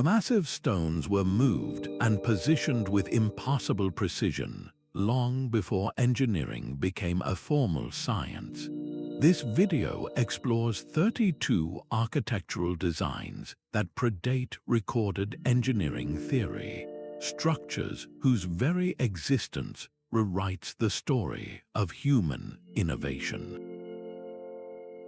Massive stones were moved and positioned with impossible precision long before engineering became a formal science. This video explores 32 architectural designs that predate recorded engineering theory, structures whose very existence rewrites the story of human innovation.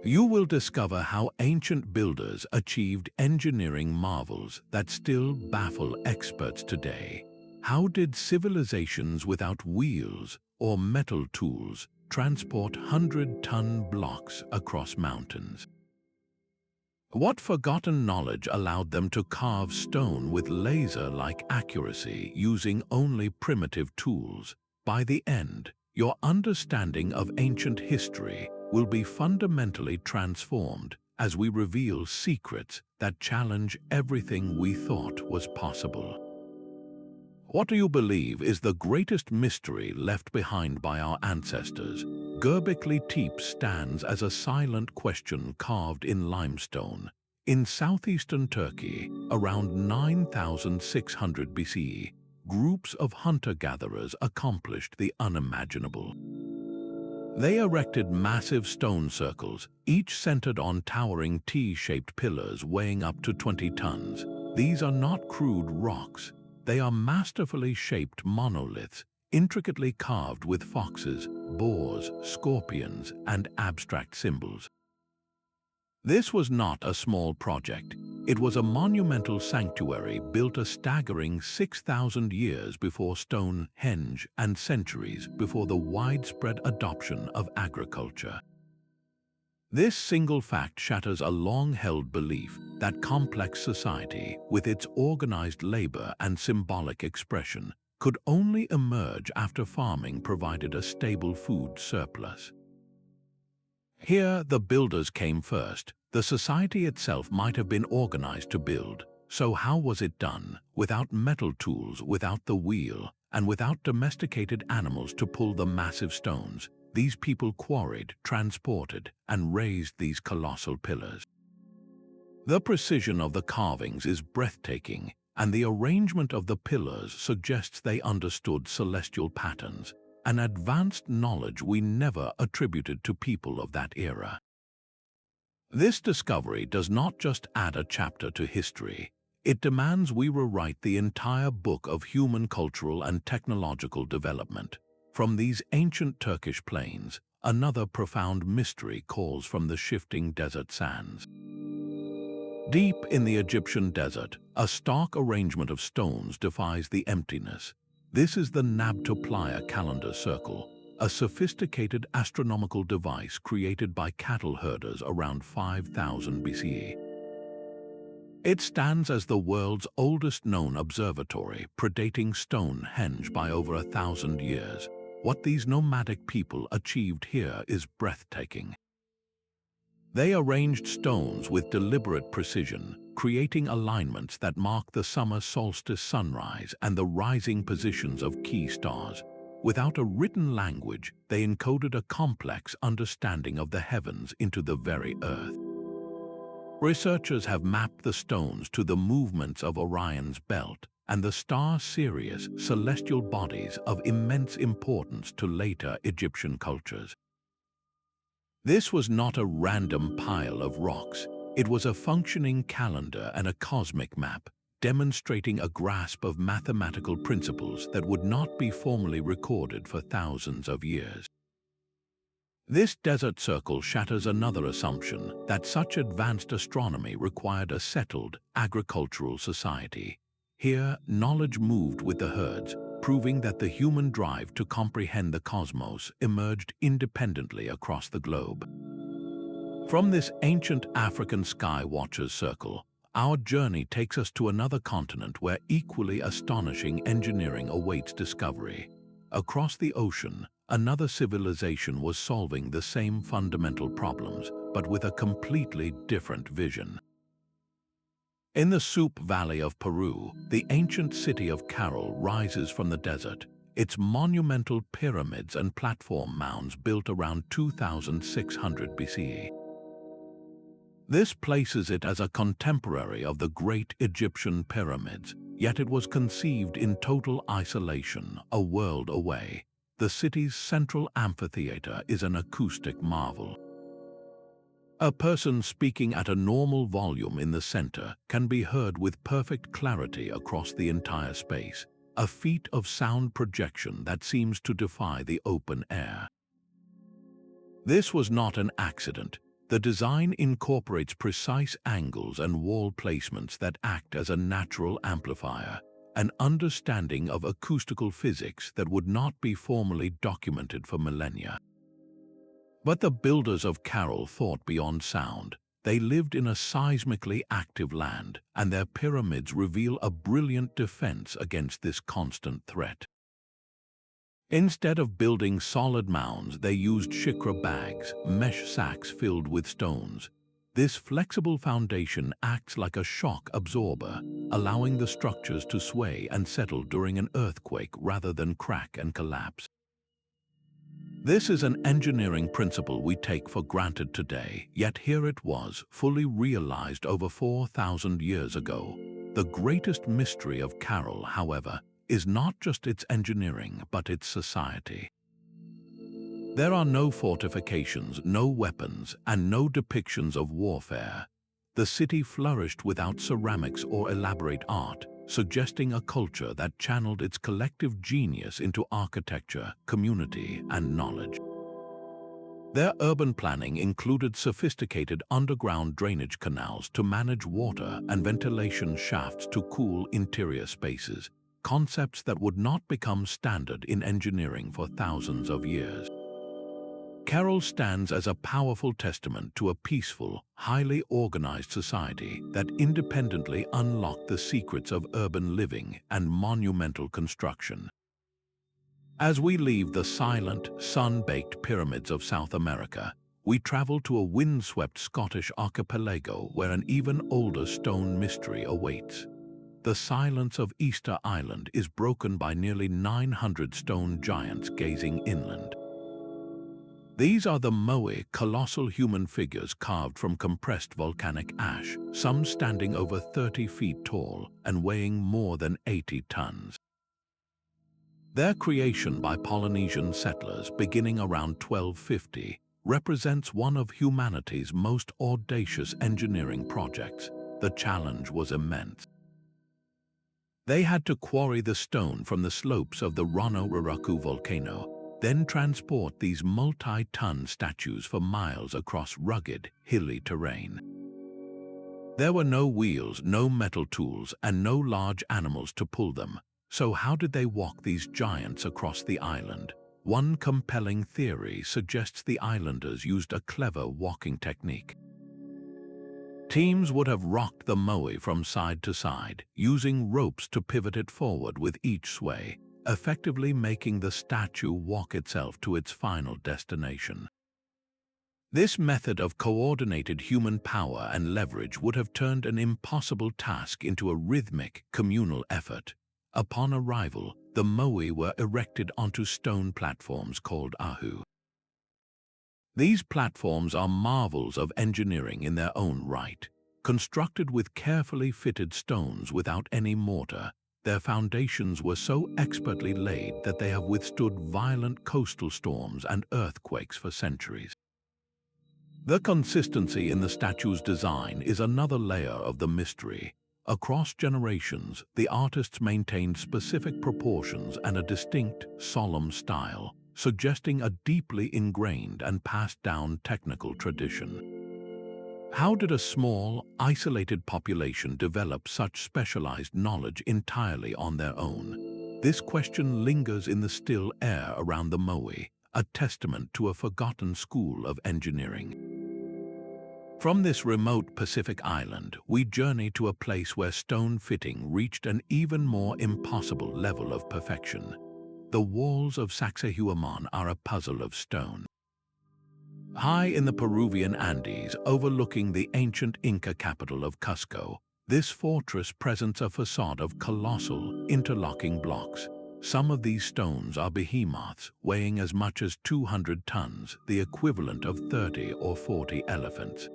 You will discover how ancient builders achieved engineering marvels that still baffle experts today. How did civilizations without wheels or metal tools transport 100-ton blocks across mountains? What forgotten knowledge allowed them to carve stone with laser-like accuracy using only primitive tools? By the end, your understanding of ancient history will be fundamentally transformed as we reveal secrets that challenge everything we thought was possible. What do you believe is the greatest mystery left behind by our ancestors? Göbekli Tepe stands as a silent question carved in limestone. In southeastern Turkey, around 9600 BCE, groups of hunter-gatherers accomplished the unimaginable. They erected massive stone circles, each centered on towering T-shaped pillars weighing up to 20 tons. These are not crude rocks. They are masterfully shaped monoliths, intricately carved with foxes, boars, scorpions, and abstract symbols. This was not a small project. It was a monumental sanctuary built a staggering 6,000 years before Stonehenge and centuries before the widespread adoption of agriculture. This single fact shatters a long-held belief that complex society, with its organized labor and symbolic expression, could only emerge after farming provided a stable food surplus. Here, the builders came first. The society itself might have been organized to build. So how was it done? Without metal tools, without the wheel, and without domesticated animals to pull the massive stones, these people quarried, transported, and raised these colossal pillars. The precision of the carvings is breathtaking, and the arrangement of the pillars suggests they understood celestial patterns, an advanced knowledge we never attributed to people of that era. This discovery does not just add a chapter to history, it demands we rewrite the entire book of human cultural and technological development. From these ancient Turkish plains, another profound mystery calls from the shifting desert sands. Deep in the Egyptian desert, a stark arrangement of stones defies the emptiness. This is the Nabta Playa calendar circle, a sophisticated astronomical device created by cattle herders around 5000 BCE. It stands as the world's oldest known observatory, predating Stonehenge by over 1,000 years. What these nomadic people achieved here is breathtaking. They arranged stones with deliberate precision, creating alignments that mark the summer solstice sunrise and the rising positions of key stars. Without a written language, they encoded a complex understanding of the heavens into the very earth. Researchers have mapped the stones to the movements of Orion's belt and the star Sirius, celestial bodies of immense importance to later Egyptian cultures. This was not a random pile of rocks. It was a functioning calendar and a cosmic map, demonstrating a grasp of mathematical principles that would not be formally recorded for thousands of years. This desert circle shatters another assumption that such advanced astronomy required a settled, agricultural society. Here, knowledge moved with the herds, proving that the human drive to comprehend the cosmos emerged independently across the globe. From this ancient African sky watcher's circle, our journey takes us to another continent where equally astonishing engineering awaits discovery. Across the ocean, another civilization was solving the same fundamental problems, but with a completely different vision. In the Soup Valley of Peru, the ancient city of Caral rises from the desert, its monumental pyramids and platform mounds built around 2600 BCE. This places it as a contemporary of the great Egyptian pyramids, yet it was conceived in total isolation, a world away. The city's central amphitheater is an acoustic marvel. A person speaking at a normal volume in the center can be heard with perfect clarity across the entire space, a feat of sound projection that seems to defy the open air. This was not an accident. The design incorporates precise angles and wall placements that act as a natural amplifier, an understanding of acoustical physics that would not be formally documented for millennia. But the builders of Caral thought beyond sound. They lived in a seismically active land, and their pyramids reveal a brilliant defense against this constant threat. Instead of building solid mounds, they used shikra bags, mesh sacks filled with stones. This flexible foundation acts like a shock absorber, allowing the structures to sway and settle during an earthquake rather than crack and collapse. This is an engineering principle we take for granted today, yet here it was, fully realized over 4,000 years ago. The greatest mystery of Caral, however, is not just its engineering, but its society. There are no fortifications, no weapons, and no depictions of warfare. The city flourished without ceramics or elaborate art, suggesting a culture that channeled its collective genius into architecture, community, and knowledge. Their urban planning included sophisticated underground drainage canals to manage water and ventilation shafts to cool interior spaces, concepts that would not become standard in engineering for thousands of years. Caral stands as a powerful testament to a peaceful, highly organized society that independently unlocked the secrets of urban living and monumental construction. As we leave the silent, sun-baked pyramids of South America, we travel to a windswept Scottish archipelago where an even older stone mystery awaits. The silence of Easter Island is broken by nearly 900 stone giants gazing inland. These are the Moai, colossal human figures carved from compressed volcanic ash, some standing over 30 feet tall and weighing more than 80 tons. Their creation by Polynesian settlers beginning around 1250 represents one of humanity's most audacious engineering projects. The challenge was immense. They had to quarry the stone from the slopes of the Ronuraraku volcano, then transport these multi-ton statues for miles across rugged, hilly terrain. There were no wheels, no metal tools, and no large animals to pull them. So how did they walk these giants across the island? One compelling theory suggests the islanders used a clever walking technique. Teams would have rocked the Moai from side to side, using ropes to pivot it forward with each sway, effectively making the statue walk itself to its final destination. This method of coordinated human power and leverage would have turned an impossible task into a rhythmic, communal effort. Upon arrival, the Moai were erected onto stone platforms called ahu. These platforms are marvels of engineering in their own right. Constructed with carefully fitted stones without any mortar, their foundations were so expertly laid that they have withstood violent coastal storms and earthquakes for centuries. The consistency in the statue's design is another layer of the mystery. Across generations, the artists maintained specific proportions and a distinct, solemn style, suggesting a deeply ingrained and passed down technical tradition. How did a small, isolated population develop such specialized knowledge entirely on their own? This question lingers in the still air around the Moai, a testament to a forgotten school of engineering. From this remote Pacific island, we journey to a place where stone fitting reached an even more impossible level of perfection. The walls of Sacsayhuamán are a puzzle of stone. High in the Peruvian Andes, overlooking the ancient Inca capital of Cusco, this fortress presents a facade of colossal, interlocking blocks. Some of these stones are behemoths, weighing as much as 200 tons, the equivalent of 30 or 40 elephants.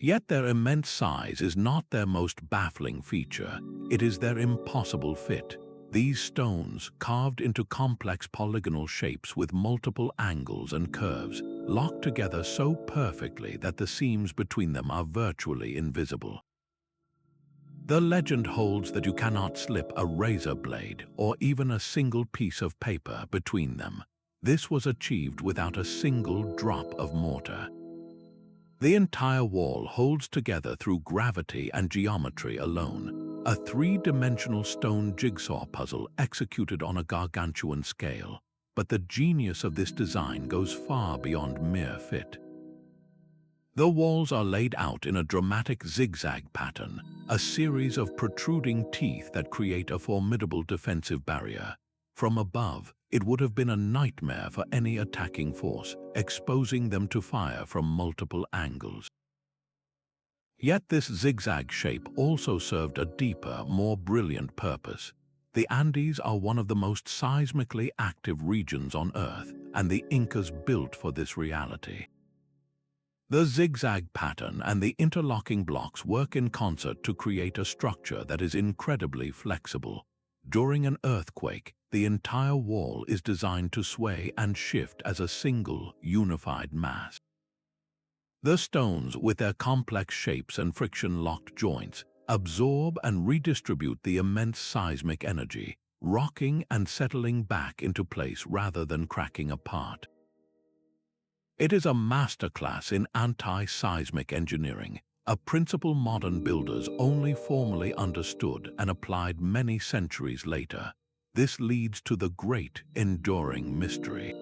Yet their immense size is not their most baffling feature, it is their impossible fit. These stones, carved into complex polygonal shapes with multiple angles and curves, lock together so perfectly that the seams between them are virtually invisible. The legend holds that you cannot slip a razor blade or even a single piece of paper between them. This was achieved without a single drop of mortar. The entire wall holds together through gravity and geometry alone, a three-dimensional stone jigsaw puzzle executed on a gargantuan scale. But the genius of this design goes far beyond mere fit. The walls are laid out in a dramatic zigzag pattern, a series of protruding teeth that create a formidable defensive barrier. From above, it would have been a nightmare for any attacking force, exposing them to fire from multiple angles. Yet this zigzag shape also served a deeper, more brilliant purpose. The Andes are one of the most seismically active regions on Earth, and the Incas built for this reality. The zigzag pattern and the interlocking blocks work in concert to create a structure that is incredibly flexible. During an earthquake, the entire wall is designed to sway and shift as a single, unified mass. The stones, with their complex shapes and friction-locked joints, absorb and redistribute the immense seismic energy, rocking and settling back into place rather than cracking apart. It is a masterclass in anti-seismic engineering, a principle modern builders only formally understood and applied many centuries later. This leads to the great, enduring mystery.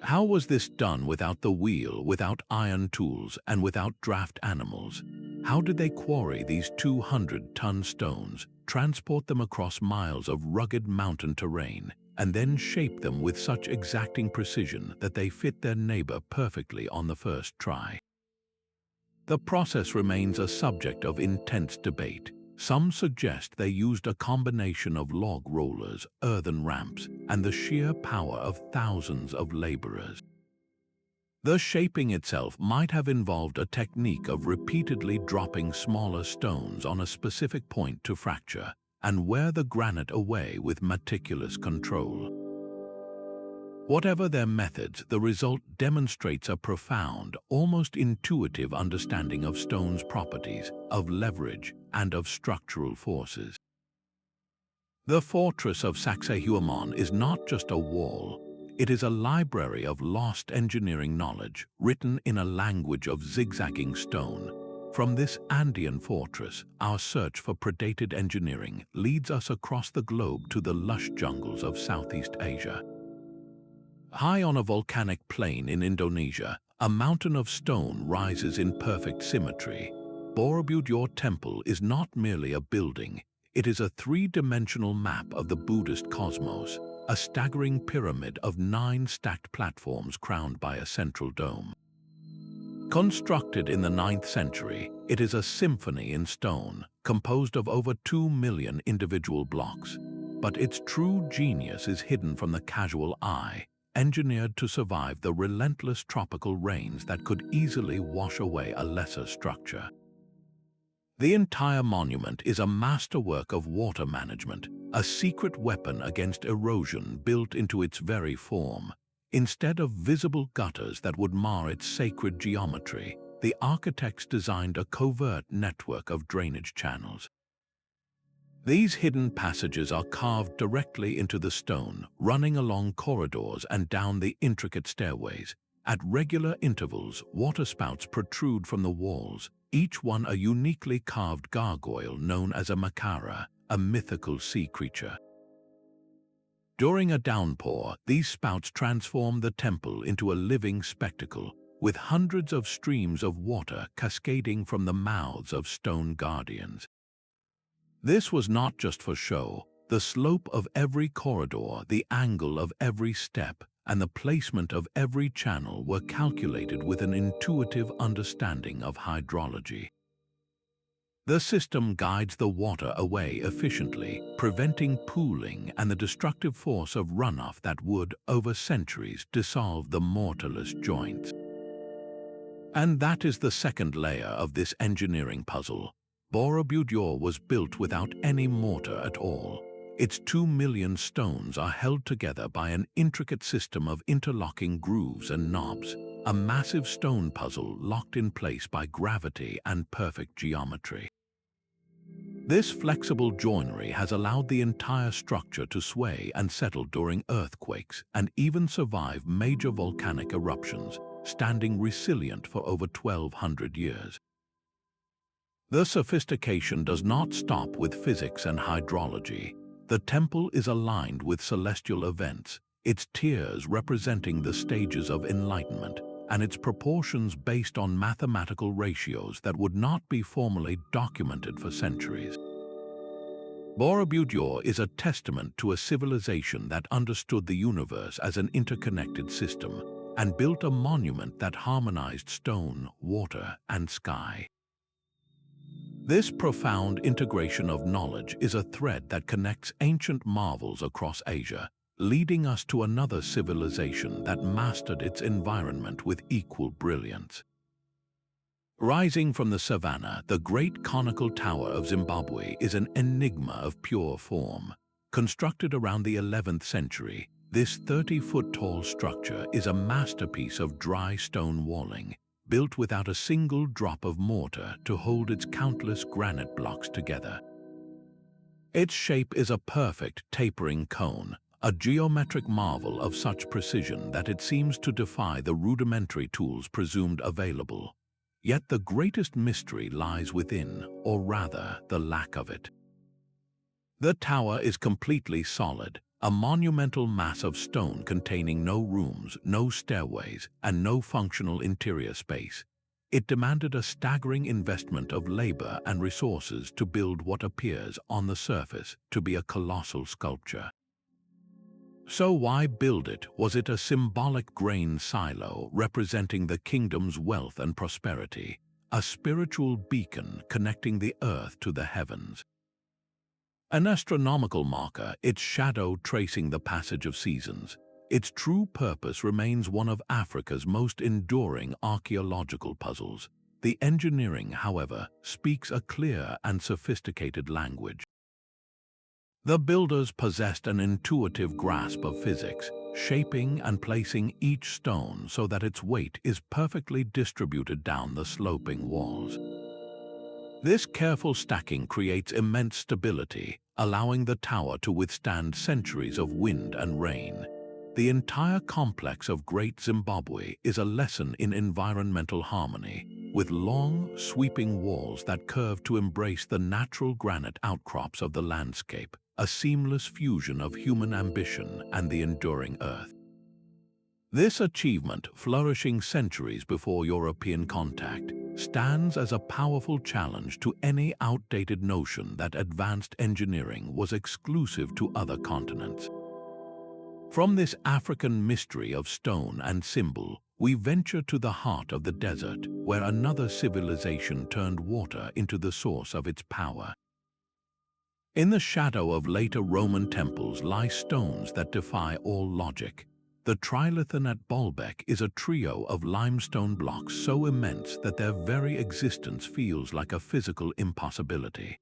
How was this done without the wheel, without iron tools, and without draft animals? How did they quarry these 200-ton stones, transport them across miles of rugged mountain terrain, and then shape them with such exacting precision that they fit their neighbor perfectly on the first try? The process remains a subject of intense debate. Some suggest they used a combination of log rollers, earthen ramps, and the sheer power of thousands of laborers. The shaping itself might have involved a technique of repeatedly dropping smaller stones on a specific point to fracture and wear the granite away with meticulous control. Whatever their methods, the result demonstrates a profound, almost intuitive understanding of stone's properties, of leverage, and of structural forces. The fortress of Sacsayhuamán is not just a wall. It is a library of lost engineering knowledge, written in a language of zigzagging stone. From this Andean fortress, our search for predated engineering leads us across the globe to the lush jungles of Southeast Asia. High on a volcanic plain in Indonesia, a mountain of stone rises in perfect symmetry. Borobudur Temple is not merely a building, it is a three-dimensional map of the Buddhist cosmos, a staggering pyramid of 9 stacked platforms crowned by a central dome. Constructed in the 9th century, it is a symphony in stone, composed of over 2 million individual blocks. But its true genius is hidden from the casual eye, engineered to survive the relentless tropical rains that could easily wash away a lesser structure. The entire monument is a masterwork of water management, a secret weapon against erosion built into its very form. Instead of visible gutters that would mar its sacred geometry, the architects designed a covert network of drainage channels. These hidden passages are carved directly into the stone, running along corridors and down the intricate stairways. At regular intervals, waterspouts protrude from the walls, each one a uniquely carved gargoyle known as a makara, a mythical sea creature. During a downpour, these spouts transform the temple into a living spectacle, with hundreds of streams of water cascading from the mouths of stone guardians. This was not just for show. The slope of every corridor, the angle of every step, and the placement of every channel were calculated with an intuitive understanding of hydrology. The system guides the water away efficiently, preventing pooling and the destructive force of runoff that would, over centuries, dissolve the mortarless joints. And that is the second layer of this engineering puzzle. Borobudur was built without any mortar at all. Its 2 million stones are held together by an intricate system of interlocking grooves and knobs, a massive stone puzzle locked in place by gravity and perfect geometry. This flexible joinery has allowed the entire structure to sway and settle during earthquakes and even survive major volcanic eruptions, standing resilient for over 1,200 years. The sophistication does not stop with physics and hydrology. The temple is aligned with celestial events, its tiers representing the stages of enlightenment, and its proportions based on mathematical ratios that would not be formally documented for centuries. Borobudur is a testament to a civilization that understood the universe as an interconnected system and built a monument that harmonized stone, water, and sky. This profound integration of knowledge is a thread that connects ancient marvels across Asia, leading us to another civilization that mastered its environment with equal brilliance. Rising from the savannah, the great Conical Tower of Zimbabwe is an enigma of pure form. Constructed around the 11th century, this 30-foot-tall structure is a masterpiece of dry stone walling, built without a single drop of mortar to hold its countless granite blocks together. Its shape is a perfect tapering cone, a geometric marvel of such precision that it seems to defy the rudimentary tools presumed available. Yet the greatest mystery lies within, or rather, the lack of it. The tower is completely solid, a monumental mass of stone containing no rooms, no stairways, and no functional interior space. It demanded a staggering investment of labor and resources to build what appears on the surface to be a colossal sculpture. So why build it? Was it a symbolic grain silo representing the kingdom's wealth and prosperity, a spiritual beacon connecting the earth to the heavens? An astronomical marker, its shadow tracing the passage of seasons, its true purpose remains one of Africa's most enduring archaeological puzzles. The engineering, however, speaks a clear and sophisticated language. The builders possessed an intuitive grasp of physics, shaping and placing each stone so that its weight is perfectly distributed down the sloping walls. This careful stacking creates immense stability, allowing the tower to withstand centuries of wind and rain. The entire complex of Great Zimbabwe is a lesson in environmental harmony, with long, sweeping walls that curve to embrace the natural granite outcrops of the landscape, a seamless fusion of human ambition and the enduring earth. This achievement, flourishing centuries before European contact, stands as a powerful challenge to any outdated notion that advanced engineering was exclusive to other continents. From this African mystery of stone and symbol, we venture to the heart of the desert, where another civilization turned water into the source of its power. In the shadow of later Roman temples lie stones that defy all logic. The Trilithon at Baalbek is a trio of limestone blocks so immense that their very existence feels like a physical impossibility.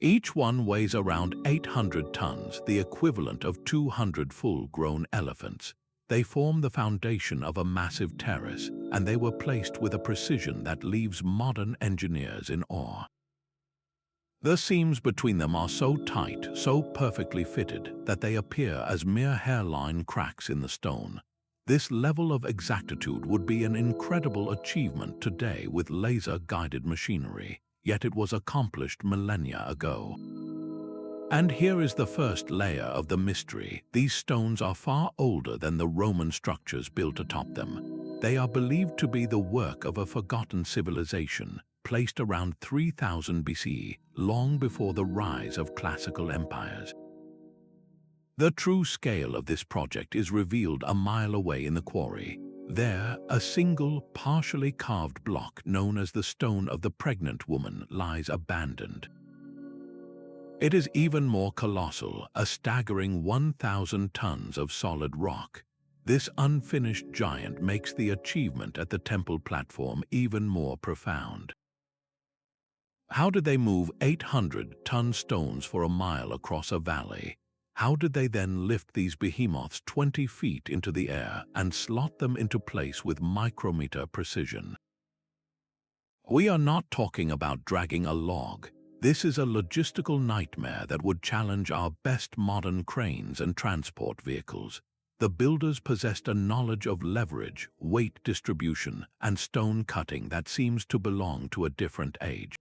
Each one weighs around 800 tons, the equivalent of 200 full-grown elephants. They form the foundation of a massive terrace, and they were placed with a precision that leaves modern engineers in awe. The seams between them are so tight, so perfectly fitted, that they appear as mere hairline cracks in the stone. This level of exactitude would be an incredible achievement today with laser-guided machinery, yet it was accomplished millennia ago. And here is the first layer of the mystery. These stones are far older than the Roman structures built atop them. They are believed to be the work of a forgotten civilization, placed around 3000 BCE, long before the rise of classical empires. The true scale of this project is revealed a mile away in the quarry. There, a single, partially carved block known as the Stone of the Pregnant Woman lies abandoned. It is even more colossal, a staggering 1,000 tons of solid rock. This unfinished giant makes the achievement at the temple platform even more profound. How did they move 800-ton stones for a mile across a valley? How did they then lift these behemoths 20 feet into the air and slot them into place with micrometer precision? We are not talking about dragging a log. This is a logistical nightmare that would challenge our best modern cranes and transport vehicles. The builders possessed a knowledge of leverage, weight distribution, and stone cutting that seems to belong to a different age.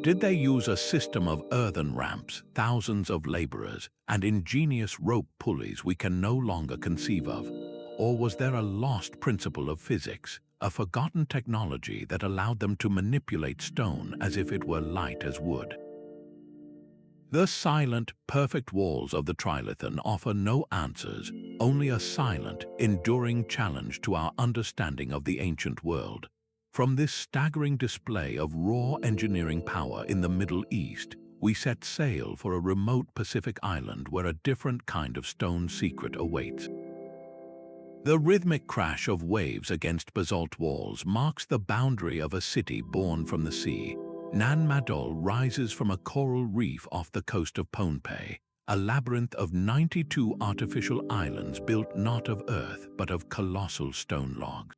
Did they use a system of earthen ramps, thousands of laborers, and ingenious rope pulleys we can no longer conceive of? Or was there a lost principle of physics, a forgotten technology that allowed them to manipulate stone as if it were light as wood? The silent, perfect walls of the Trilithon offer no answers, only a silent, enduring challenge to our understanding of the ancient world. From this staggering display of raw engineering power in the Middle East, we set sail for a remote Pacific island where a different kind of stone secret awaits. The rhythmic crash of waves against basalt walls marks the boundary of a city born from the sea. Madol rises from a coral reef off the coast of Pohnpei, a labyrinth of 92 artificial islands built not of earth but of colossal stone logs.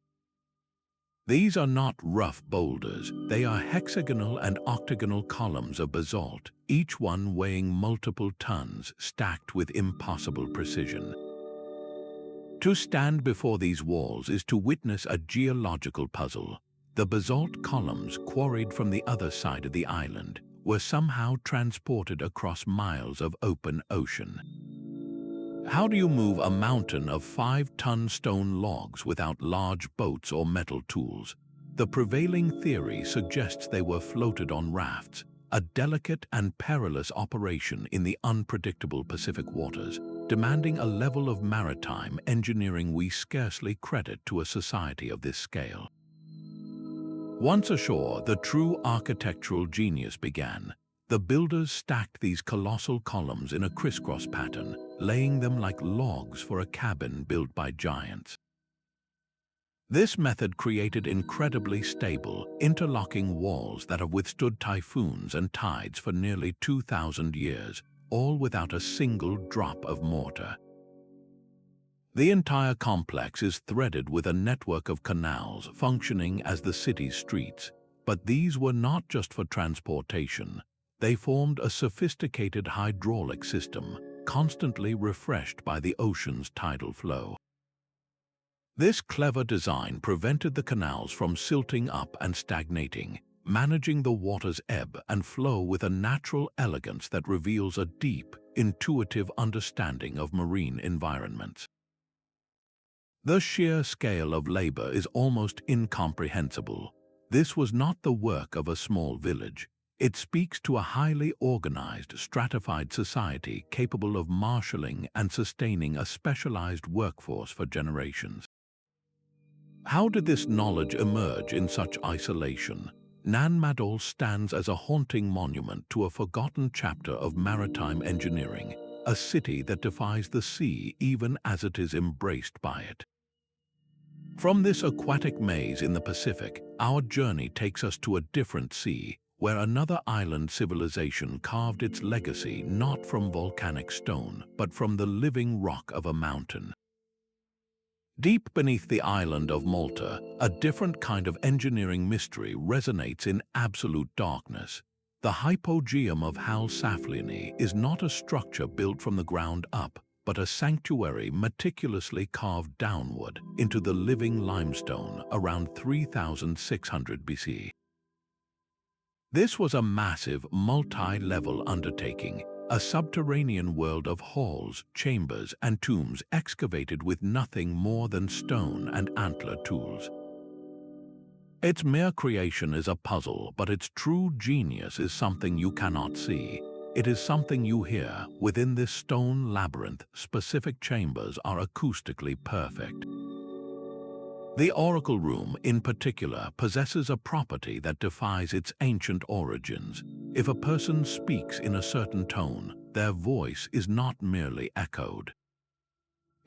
These are not rough boulders, they are hexagonal and octagonal columns of basalt, each one weighing multiple tons, stacked with impossible precision. To stand before these walls is to witness a geological puzzle. The basalt columns, quarried from the other side of the island, were somehow transported across miles of open ocean. How do you move a mountain of 5-ton stone logs without large boats or metal tools? The prevailing theory suggests they were floated on rafts, a delicate and perilous operation in the unpredictable Pacific waters, demanding a level of maritime engineering we scarcely credit to a society of this scale. Once ashore, the true architectural genius began. The builders stacked these colossal columns in a crisscross pattern, laying them like logs for a cabin built by giants. This method created incredibly stable, interlocking walls that have withstood typhoons and tides for nearly 2,000 years, all without a single drop of mortar. The entire complex is threaded with a network of canals functioning as the city's streets, but these were not just for transportation. They formed a sophisticated hydraulic system, constantly refreshed by the ocean's tidal flow. This clever design prevented the canals from silting up and stagnating, managing the water's ebb and flow with a natural elegance that reveals a deep, intuitive understanding of marine environments. The sheer scale of labor is almost incomprehensible. This was not the work of a small village. It speaks to a highly organized, stratified society capable of marshalling and sustaining a specialized workforce for generations. How did this knowledge emerge in such isolation? Madol stands as a haunting monument to a forgotten chapter of maritime engineering, a city that defies the sea even as it is embraced by it. From this aquatic maze in the Pacific, our journey takes us to a different sea, where another island civilization carved its legacy not from volcanic stone, but from the living rock of a mountain. Deep beneath the island of Malta, a different kind of engineering mystery resonates in absolute darkness. The Hypogeum of Saflieni is not a structure built from the ground up, but a sanctuary meticulously carved downward into the living limestone around 3600 BC. This was a massive, multi-level undertaking, a subterranean world of halls, chambers, and tombs excavated with nothing more than stone and antler tools. Its mere creation is a puzzle, but its true genius is something you cannot see. It is something you hear. Within this stone labyrinth, specific chambers are acoustically perfect. The oracle room, in particular, possesses a property that defies its ancient origins. If a person speaks in a certain tone, their voice is not merely echoed.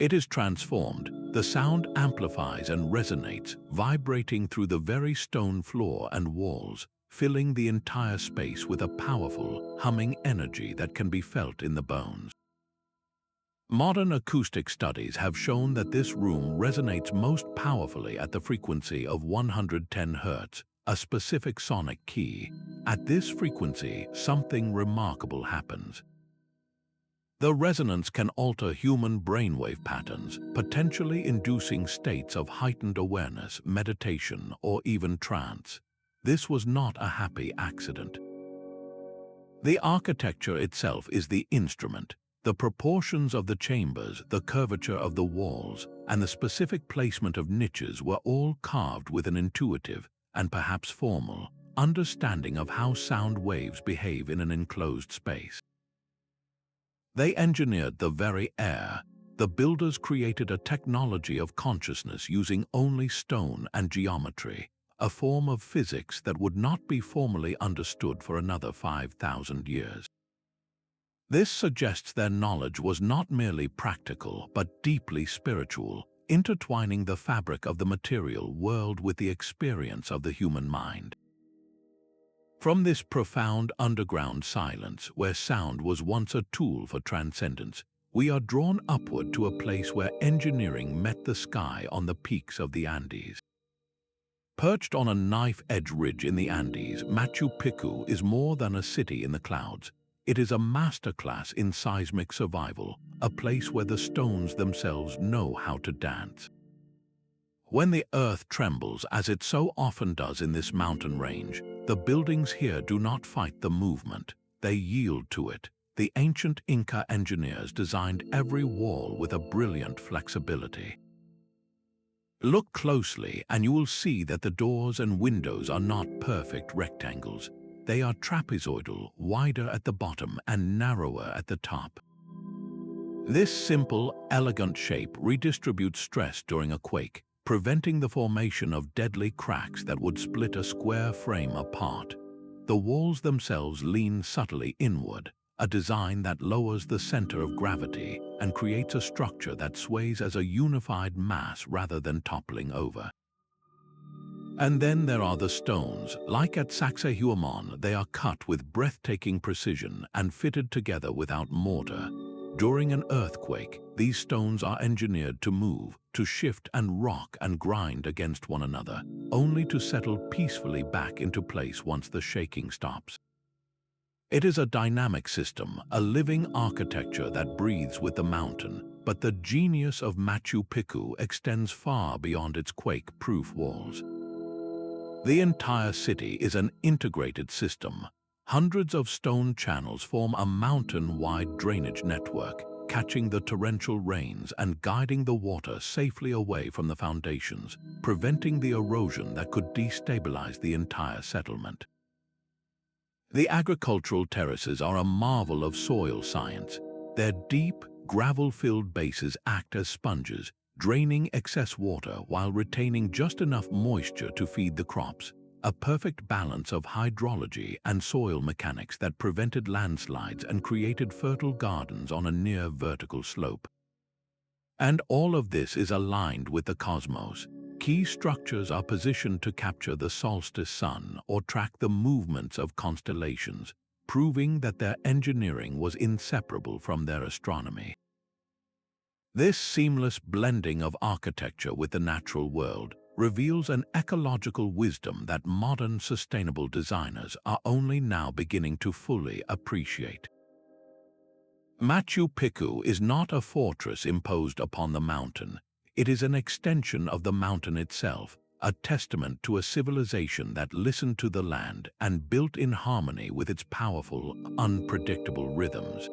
It is transformed. The sound amplifies and resonates, vibrating through the very stone floor and walls, filling the entire space with a powerful, humming energy that can be felt in the bones. Modern acoustic studies have shown that this room resonates most powerfully at the frequency of 110 Hz, a specific sonic key. At this frequency, something remarkable happens. The resonance can alter human brainwave patterns, potentially inducing states of heightened awareness, meditation, or even trance. This was not a happy accident. The architecture itself is the instrument. The proportions of the chambers, the curvature of the walls, and the specific placement of niches were all carved with an intuitive, and perhaps formal, understanding of how sound waves behave in an enclosed space. They engineered the very air. The builders created a technology of consciousness using only stone and geometry, a form of physics that would not be formally understood for another 5,000 years. This suggests their knowledge was not merely practical but deeply spiritual, intertwining the fabric of the material world with the experience of the human mind. From this profound underground silence, where sound was once a tool for transcendence, we are drawn upward to a place where engineering met the sky on the peaks of the Andes. Perched on a knife-edge ridge in the Andes, Machu Picchu is more than a city in the clouds. It is a masterclass in seismic survival, a place where the stones themselves know how to dance. When the earth trembles, as it so often does in this mountain range, the buildings here do not fight the movement, they yield to it. The ancient Inca engineers designed every wall with a brilliant flexibility. Look closely and you will see that the doors and windows are not perfect rectangles. They are trapezoidal, wider at the bottom and narrower at the top. This simple, elegant shape redistributes stress during a quake, preventing the formation of deadly cracks that would split a square frame apart. The walls themselves lean subtly inward, a design that lowers the center of gravity and creates a structure that sways as a unified mass rather than toppling over. And then there are the stones. Like at Sacsayhuamán, they are cut with breathtaking precision and fitted together without mortar. During an earthquake, these stones are engineered to move, to shift and rock and grind against one another, only to settle peacefully back into place once the shaking stops. It is a dynamic system, a living architecture that breathes with the mountain, but the genius of Machu Picchu extends far beyond its quake-proof walls. The entire city is an integrated system. Hundreds of stone channels form a mountain-wide drainage network, catching the torrential rains and guiding the water safely away from the foundations, preventing the erosion that could destabilize the entire settlement. The agricultural terraces are a marvel of soil science. Their deep, gravel-filled bases act as sponges, draining excess water while retaining just enough moisture to feed the crops, a perfect balance of hydrology and soil mechanics that prevented landslides and created fertile gardens on a near vertical slope. And all of this is aligned with the cosmos. Key structures are positioned to capture the solstice sun or track the movements of constellations, proving that their engineering was inseparable from their astronomy. This seamless blending of architecture with the natural world reveals an ecological wisdom that modern sustainable designers are only now beginning to fully appreciate. Machu Picchu is not a fortress imposed upon the mountain. It is an extension of the mountain itself, a testament to a civilization that listened to the land and built in harmony with its powerful, unpredictable rhythms.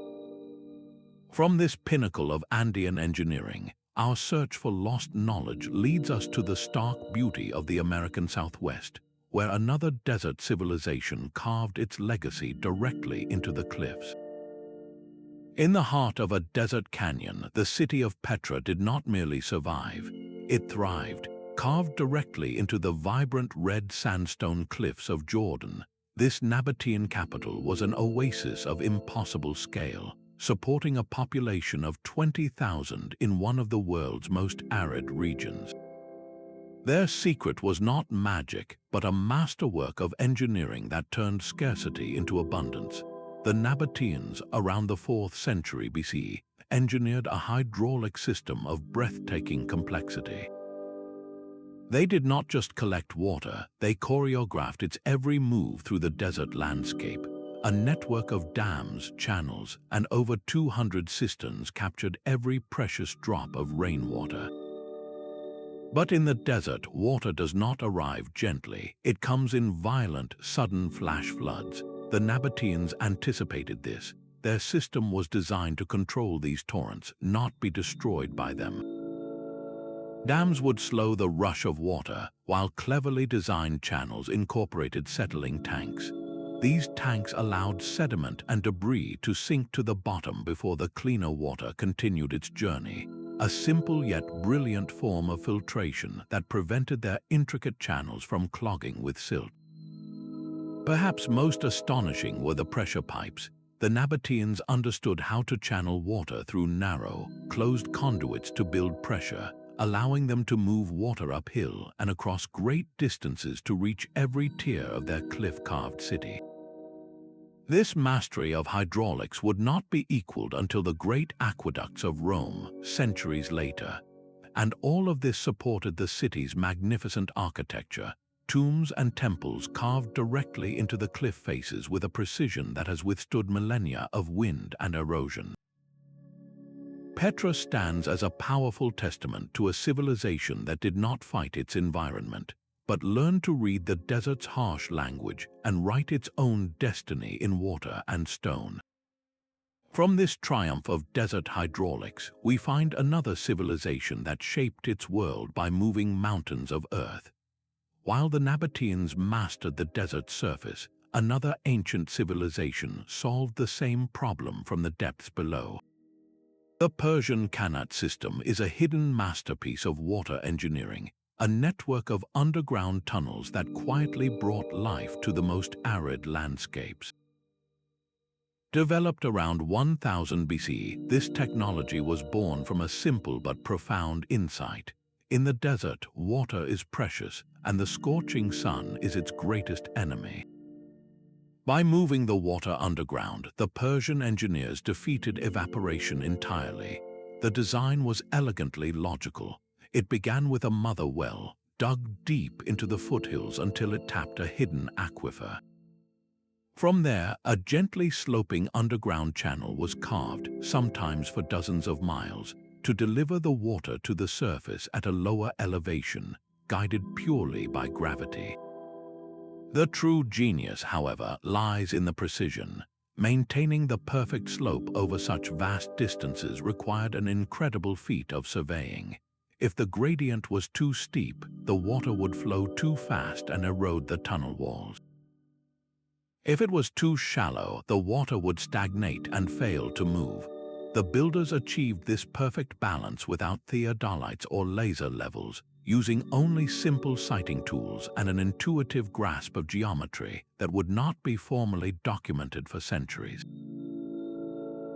From this pinnacle of Andean engineering, our search for lost knowledge leads us to the stark beauty of the American Southwest, where another desert civilization carved its legacy directly into the cliffs. In the heart of a desert canyon, the city of Petra did not merely survive, it thrived. Carved directly into the vibrant red sandstone cliffs of Jordan, this Nabatean capital was an oasis of impossible scale, supporting a population of 20,000 in one of the world's most arid regions. Their secret was not magic, but a masterwork of engineering that turned scarcity into abundance. The Nabateans, around the 4th century BC, engineered a hydraulic system of breathtaking complexity. They did not just collect water, they choreographed its every move through the desert landscape. A network of dams, channels, and over 200 cisterns captured every precious drop of rainwater. But in the desert, water does not arrive gently. It comes in violent, sudden flash floods. The Nabateans anticipated this. Their system was designed to control these torrents, not be destroyed by them. Dams would slow the rush of water, while cleverly designed channels incorporated settling tanks. These tanks allowed sediment and debris to sink to the bottom before the cleaner water continued its journey. A simple yet brilliant form of filtration that prevented their intricate channels from clogging with silt. Perhaps most astonishing were the pressure pipes. The Nabateans understood how to channel water through narrow, closed conduits to build pressure, allowing them to move water uphill and across great distances to reach every tier of their cliff-carved city. This mastery of hydraulics would not be equaled until the great aqueducts of Rome, centuries later. And all of this supported the city's magnificent architecture, tombs and temples carved directly into the cliff faces with a precision that has withstood millennia of wind and erosion. Petra stands as a powerful testament to a civilization that did not fight its environment, but learned to read the desert's harsh language and write its own destiny in water and stone. From this triumph of desert hydraulics, we find another civilization that shaped its world by moving mountains of earth. While the Nabateans mastered the desert surface, another ancient civilization solved the same problem from the depths below. The Persian Qanat system is a hidden masterpiece of water engineering, a network of underground tunnels that quietly brought life to the most arid landscapes. Developed around 1000 BC, this technology was born from a simple but profound insight. In the desert, water is precious, and the scorching sun is its greatest enemy. By moving the water underground, the Persian engineers defeated evaporation entirely. The design was elegantly logical. It began with a mother well, dug deep into the foothills until it tapped a hidden aquifer. From there, a gently sloping underground channel was carved, sometimes for dozens of miles, to deliver the water to the surface at a lower elevation, guided purely by gravity. The true genius, however, lies in the precision. Maintaining the perfect slope over such vast distances required an incredible feat of surveying. If the gradient was too steep, the water would flow too fast and erode the tunnel walls. If it was too shallow, the water would stagnate and fail to move. The builders achieved this perfect balance without theodolites or laser levels, using only simple sighting tools and an intuitive grasp of geometry that would not be formally documented for centuries.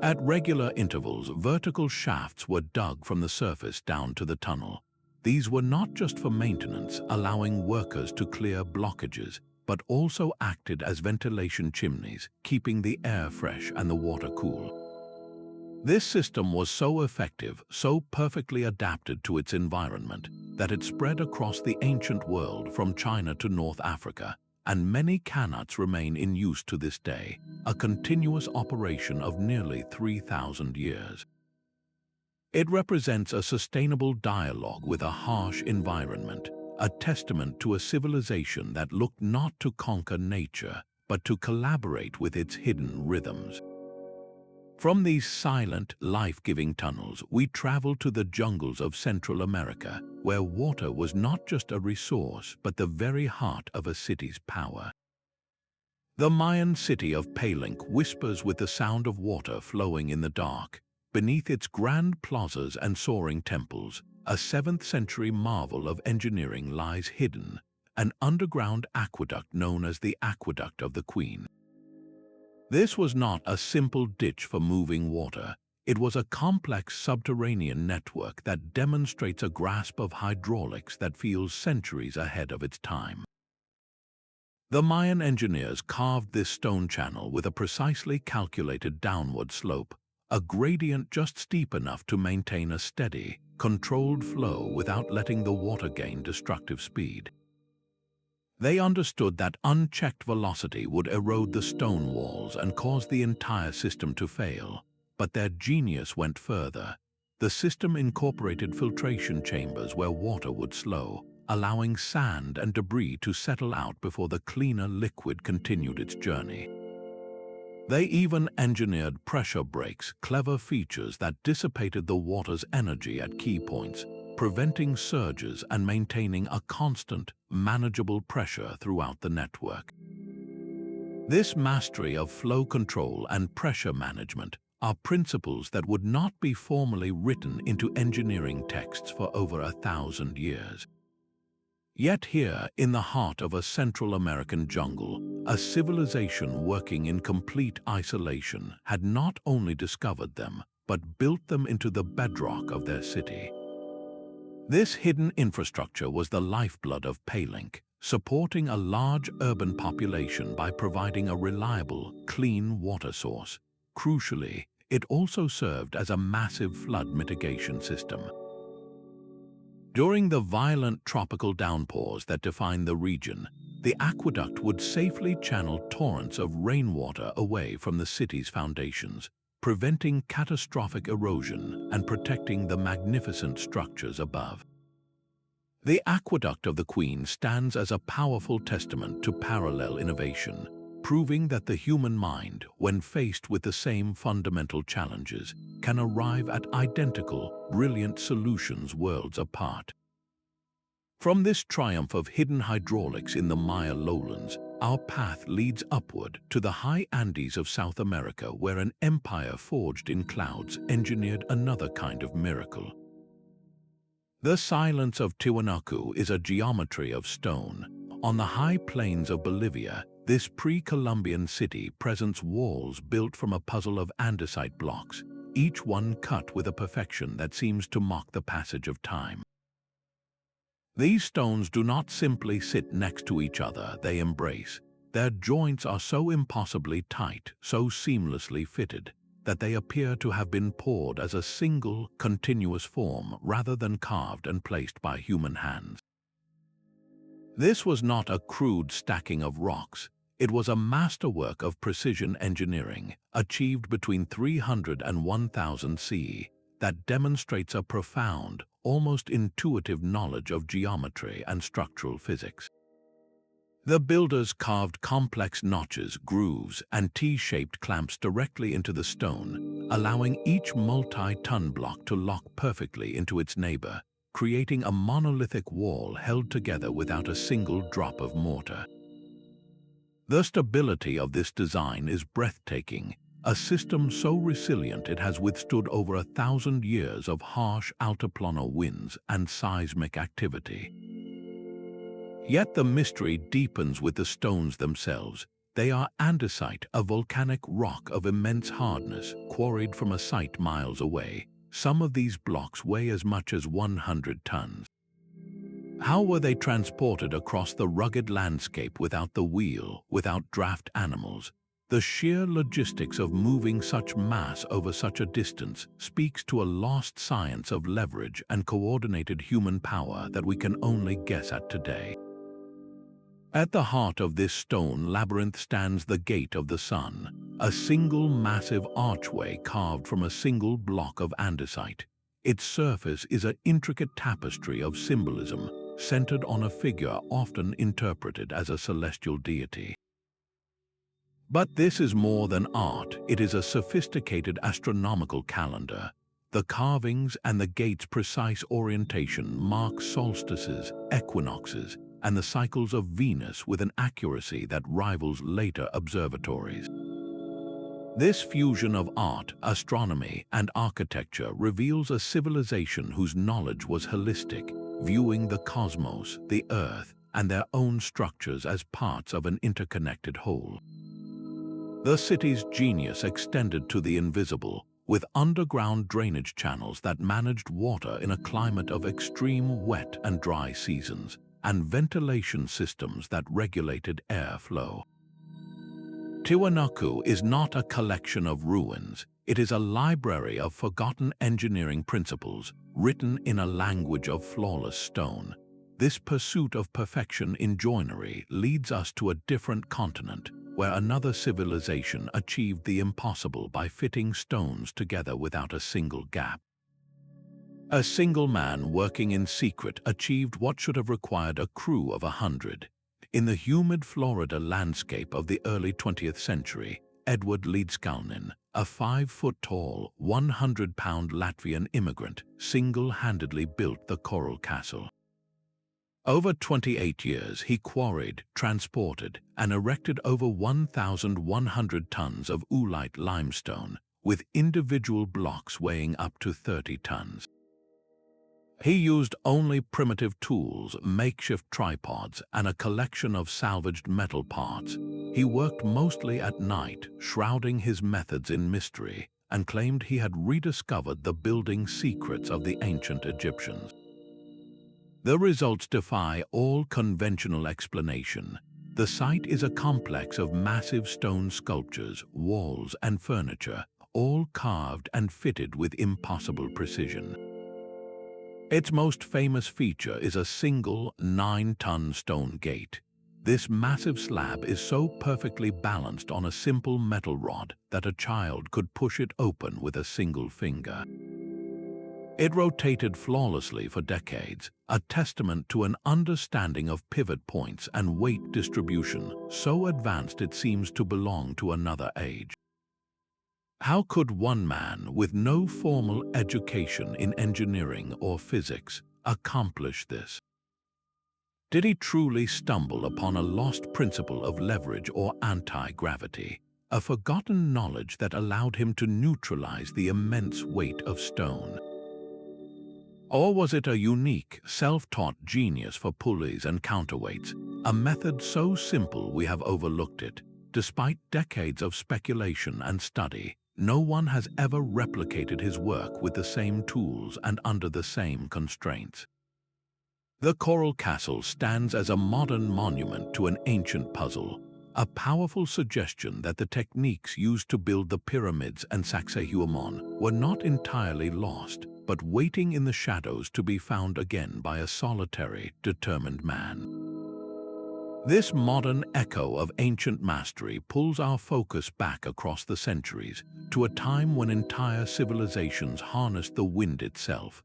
At regular intervals, vertical shafts were dug from the surface down to the tunnel. These were not just for maintenance, allowing workers to clear blockages, but also acted as ventilation chimneys, keeping the air fresh and the water cool. This system was so effective, so perfectly adapted to its environment, that it spread across the ancient world from China to North Africa, and many Qanats remain in use to this day, a continuous operation of nearly 3,000 years. It represents a sustainable dialogue with a harsh environment, a testament to a civilization that looked not to conquer nature, but to collaborate with its hidden rhythms. From these silent, life-giving tunnels, we travel to the jungles of Central America, where water was not just a resource, but the very heart of a city's power. The Mayan city of Palenque whispers with the sound of water flowing in the dark. Beneath its grand plazas and soaring temples, a 7th-century marvel of engineering lies hidden, an underground aqueduct known as the Aqueduct of the Queen. This was not a simple ditch for moving water. It was a complex subterranean network that demonstrates a grasp of hydraulics that feels centuries ahead of its time. The Mayan engineers carved this stone channel with a precisely calculated downward slope, a gradient just steep enough to maintain a steady, controlled flow without letting the water gain destructive speed. They understood that unchecked velocity would erode the stone walls and cause the entire system to fail. But their genius went further. The system incorporated filtration chambers where water would slow, allowing sand and debris to settle out before the cleaner liquid continued its journey. They even engineered pressure brakes, clever features that dissipated the water's energy at key points, preventing surges and maintaining a constant, manageable pressure throughout the network. This mastery of flow control and pressure management are principles that would not be formally written into engineering texts for over 1,000 years. Yet here, in the heart of a Central American jungle, a civilization working in complete isolation had not only discovered them, but built them into the bedrock of their city. This hidden infrastructure was the lifeblood of Palenque, supporting a large urban population by providing a reliable, clean water source. Crucially, it also served as a massive flood mitigation system. During the violent tropical downpours that defined the region, the aqueduct would safely channel torrents of rainwater away from the city's foundations, preventing catastrophic erosion and protecting the magnificent structures above. The Aqueduct of the Queen stands as a powerful testament to parallel innovation, proving that the human mind, when faced with the same fundamental challenges, can arrive at identical, brilliant solutions worlds apart. From this triumph of hidden hydraulics in the Maya lowlands, our path leads upward to the high Andes of South America, where an empire forged in clouds engineered another kind of miracle. The silence of Tiwanaku is a geometry of stone. On the high plains of Bolivia, this pre-Columbian city presents walls built from a puzzle of andesite blocks, each one cut with a perfection that seems to mock the passage of time. These stones do not simply sit next to each other, they embrace. Their joints are so impossibly tight, so seamlessly fitted, that they appear to have been poured as a single, continuous form rather than carved and placed by human hands. This was not a crude stacking of rocks. It was a masterwork of precision engineering, achieved between 300 and 1000 CE, that demonstrates a profound, almost intuitive knowledge of geometry and structural physics. The builders carved complex notches, grooves, and T-shaped clamps directly into the stone, allowing each multi-ton block to lock perfectly into its neighbor, creating a monolithic wall held together without a single drop of mortar. The stability of this design is breathtaking, a system so resilient it has withstood over 1,000 years of harsh altiplano winds and seismic activity. Yet the mystery deepens with the stones themselves. They are andesite, a volcanic rock of immense hardness, quarried from a site miles away. Some of these blocks weigh as much as 100 tons. How were they transported across the rugged landscape without the wheel, without draft animals? The sheer logistics of moving such mass over such a distance speaks to a lost science of leverage and coordinated human power that we can only guess at today. At the heart of this stone labyrinth stands the Gate of the Sun, a single massive archway carved from a single block of andesite. Its surface is an intricate tapestry of symbolism, centered on a figure often interpreted as a celestial deity. But this is more than art, it is a sophisticated astronomical calendar. The carvings and the gate's precise orientation mark solstices, equinoxes, and the cycles of Venus with an accuracy that rivals later observatories. This fusion of art, astronomy, and architecture reveals a civilization whose knowledge was holistic, viewing the cosmos, the Earth, and their own structures as parts of an interconnected whole. The city's genius extended to the invisible, with underground drainage channels that managed water in a climate of extreme wet and dry seasons, and ventilation systems that regulated airflow. Tiwanaku is not a collection of ruins. It is a library of forgotten engineering principles, written in a language of flawless stone. This pursuit of perfection in joinery leads us to a different continent, where another civilization achieved the impossible by fitting stones together without a single gap. A single man working in secret achieved what should have required a crew of 100. In the humid Florida landscape of the early 20th century, Edward Leedskalnin, a 5-foot-tall, 100-pound Latvian immigrant, single-handedly built the Coral Castle. Over 28 years, he quarried, transported, and erected over 1,100 tons of oolite limestone, with individual blocks weighing up to 30 tons. He used only primitive tools, makeshift tripods, and a collection of salvaged metal parts. He worked mostly at night, shrouding his methods in mystery, and claimed he had rediscovered the building secrets of the ancient Egyptians. The results defy all conventional explanation. The site is a complex of massive stone sculptures, walls, and furniture, all carved and fitted with impossible precision. Its most famous feature is a single 9-ton stone gate. This massive slab is so perfectly balanced on a simple metal rod that a child could push it open with a single finger. It rotated flawlessly for decades, a testament to an understanding of pivot points and weight distribution so advanced it seems to belong to another age. How could one man with no formal education in engineering or physics accomplish this? Did he truly stumble upon a lost principle of leverage or anti-gravity, a forgotten knowledge that allowed him to neutralize the immense weight of stone? Or was it a unique, self-taught genius for pulleys and counterweights, a method so simple we have overlooked it? Despite decades of speculation and study, no one has ever replicated his work with the same tools and under the same constraints. The Coral Castle stands as a modern monument to an ancient puzzle, a powerful suggestion that the techniques used to build the pyramids and Sacsayhuamán were not entirely lost, but waiting in the shadows to be found again by a solitary, determined man. This modern echo of ancient mastery pulls our focus back across the centuries to a time when entire civilizations harnessed the wind itself.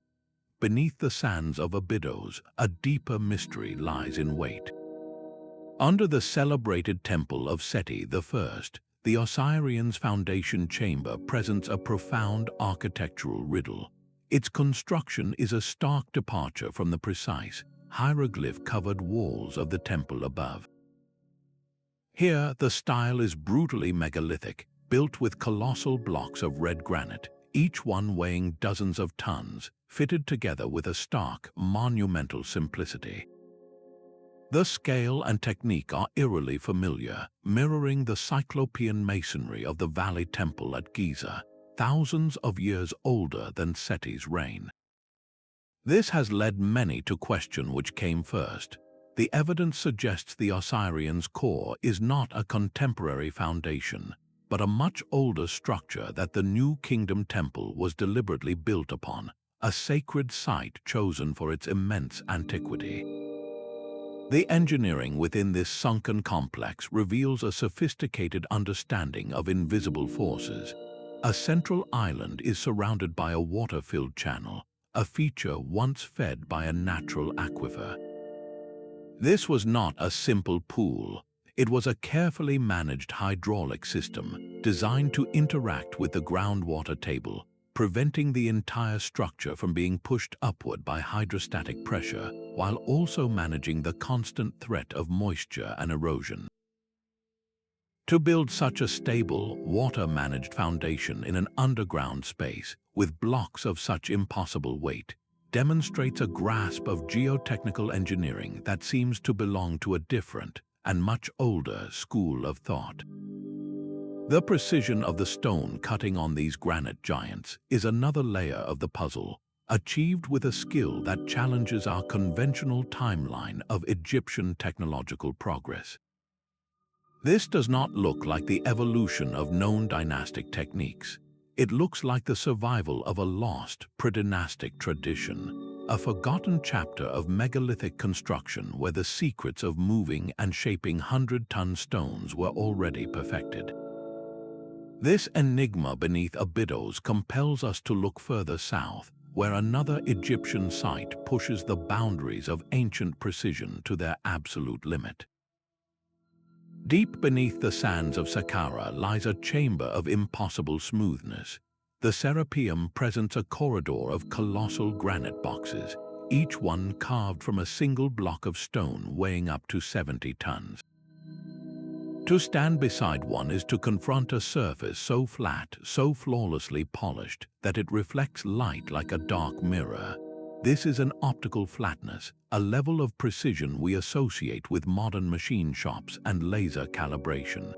Beneath the sands of Abydos, a deeper mystery lies in wait. Under the celebrated temple of Seti I, the Osirians' foundation chamber presents a profound architectural riddle. Its construction is a stark departure from the precise, hieroglyph-covered walls of the temple above. Here, the style is brutally megalithic, built with colossal blocks of red granite, each one weighing dozens of tons, fitted together with a stark, monumental simplicity. The scale and technique are eerily familiar, mirroring the cyclopean masonry of the Valley Temple at Giza, thousands of years older than Seti's reign. This has led many to question which came first. The evidence suggests the Osirians' core is not a contemporary foundation, but a much older structure that the New Kingdom Temple was deliberately built upon, a sacred site chosen for its immense antiquity. The engineering within this sunken complex reveals a sophisticated understanding of invisible forces. A central island is surrounded by a water-filled channel, a feature once fed by a natural aquifer. This was not a simple pool. It was a carefully managed hydraulic system designed to interact with the groundwater table, preventing the entire structure from being pushed upward by hydrostatic pressure, while also managing the constant threat of moisture and erosion. To build such a stable, water-managed foundation in an underground space with blocks of such impossible weight demonstrates a grasp of geotechnical engineering that seems to belong to a different and much older school of thought. The precision of the stone cutting on these granite giants is another layer of the puzzle, achieved with a skill that challenges our conventional timeline of Egyptian technological progress. This does not look like the evolution of known dynastic techniques. It looks like the survival of a lost predynastic tradition, a forgotten chapter of megalithic construction where the secrets of moving and shaping 100-ton stones were already perfected. This enigma beneath Abydos compels us to look further south, where another Egyptian site pushes the boundaries of ancient precision to their absolute limit. Deep beneath the sands of Saqqara lies a chamber of impossible smoothness. The Serapeum presents a corridor of colossal granite boxes, each one carved from a single block of stone weighing up to 70 tons. To stand beside one is to confront a surface so flat, so flawlessly polished, that it reflects light like a dark mirror. This is an optical flatness, a level of precision we associate with modern machine shops and laser calibration.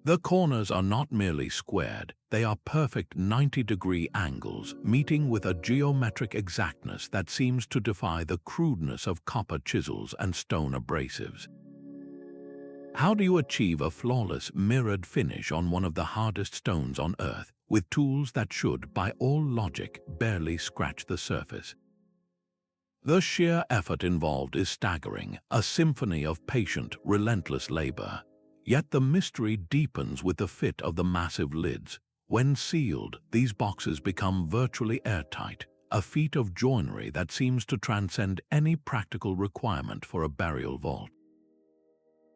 The corners are not merely squared, they are perfect 90-degree angles, meeting with a geometric exactness that seems to defy the crudeness of copper chisels and stone abrasives. How do you achieve a flawless, mirrored finish on one of the hardest stones on Earth, with tools that should, by all logic, barely scratch the surface? The sheer effort involved is staggering, a symphony of patient, relentless labor. Yet the mystery deepens with the fit of the massive lids. When sealed, these boxes become virtually airtight, a feat of joinery that seems to transcend any practical requirement for a burial vault.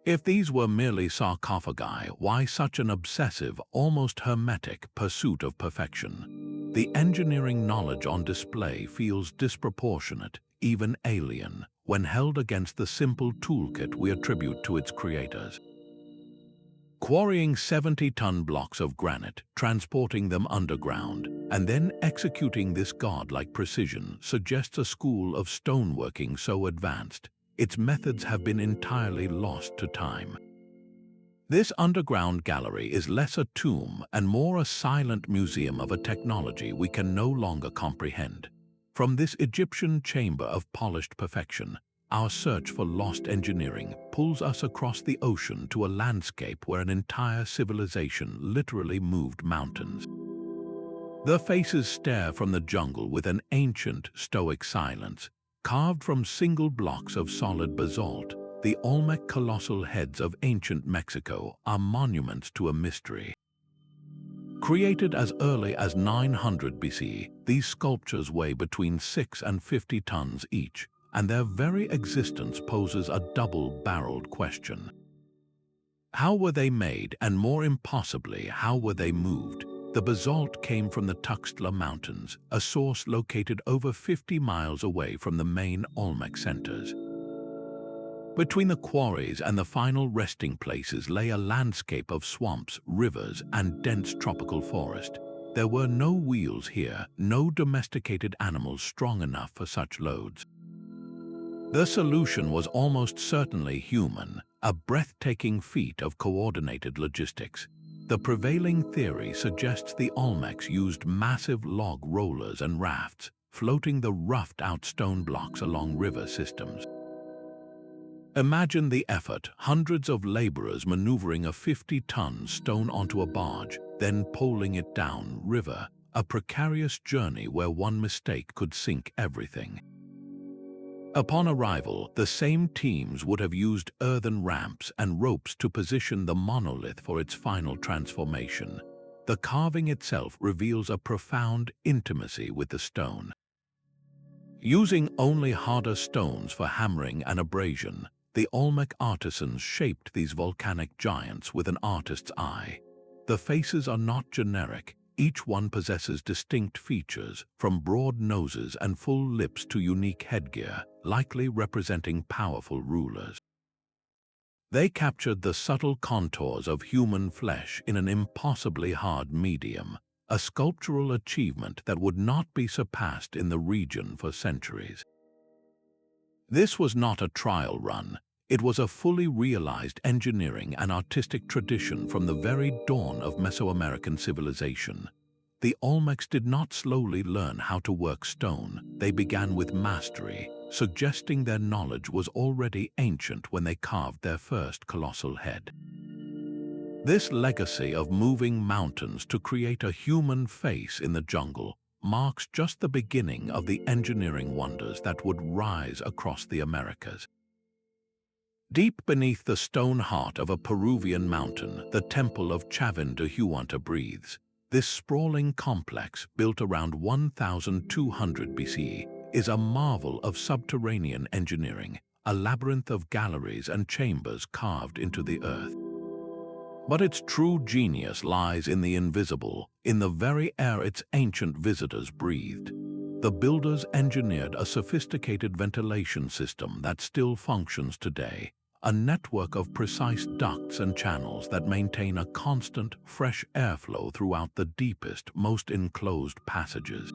If these were merely sarcophagi, why such an obsessive, almost hermetic pursuit of perfection? The engineering knowledge on display feels disproportionate, even alien, when held against the simple toolkit we attribute to its creators. Quarrying 70-ton blocks of granite, transporting them underground, and then executing this godlike precision suggests a school of stoneworking so advanced, its methods have been entirely lost to time. This underground gallery is less a tomb and more a silent museum of a technology we can no longer comprehend. From this Egyptian chamber of polished perfection, our search for lost engineering pulls us across the ocean to a landscape where an entire civilization literally moved mountains. The faces stare from the jungle with an ancient, stoic silence. Carved from single blocks of solid basalt, the Olmec colossal heads of ancient Mexico are monuments to a mystery. Created as early as 900 BC, these sculptures weigh between 6 and 50 tons each, and their very existence poses a double-barreled question. How were they made, and more impossibly, how were they moved? The basalt came from the Tuxtla Mountains, a source located over 50 miles away from the main Olmec centers. Between the quarries and the final resting places lay a landscape of swamps, rivers, and dense tropical forest. There were no wheels here, no domesticated animals strong enough for such loads. The solution was almost certainly human, a breathtaking feat of coordinated logistics. The prevailing theory suggests the Olmecs used massive log rollers and rafts, floating the roughed-out stone blocks along river systems. Imagine the effort, hundreds of laborers maneuvering a 50-ton stone onto a barge, then poling it down river, a precarious journey where one mistake could sink everything. Upon arrival, the same teams would have used earthen ramps and ropes to position the monolith for its final transformation. The carving itself reveals a profound intimacy with the stone. Using only harder stones for hammering and abrasion, the Olmec artisans shaped these volcanic giants with an artist's eye. The faces are not generic. Each one possesses distinct features, from broad noses and full lips to unique headgear, likely representing powerful rulers. They captured the subtle contours of human flesh in an impossibly hard medium, a sculptural achievement that would not be surpassed in the region for centuries. This was not a trial run. It was a fully realized engineering and artistic tradition from the very dawn of Mesoamerican civilization. The Olmecs did not slowly learn how to work stone. They began with mastery, suggesting their knowledge was already ancient when they carved their first colossal head. This legacy of moving mountains to create a human face in the jungle marks just the beginning of the engineering wonders that would rise across the Americas. Deep beneath the stone heart of a Peruvian mountain, the temple of Chavin de Huanta breathes. This sprawling complex, built around 1200 BCE, is a marvel of subterranean engineering, a labyrinth of galleries and chambers carved into the earth. But its true genius lies in the invisible, in the very air its ancient visitors breathed. The builders engineered a sophisticated ventilation system that still functions today, a network of precise ducts and channels that maintain a constant, fresh airflow throughout the deepest, most enclosed passages.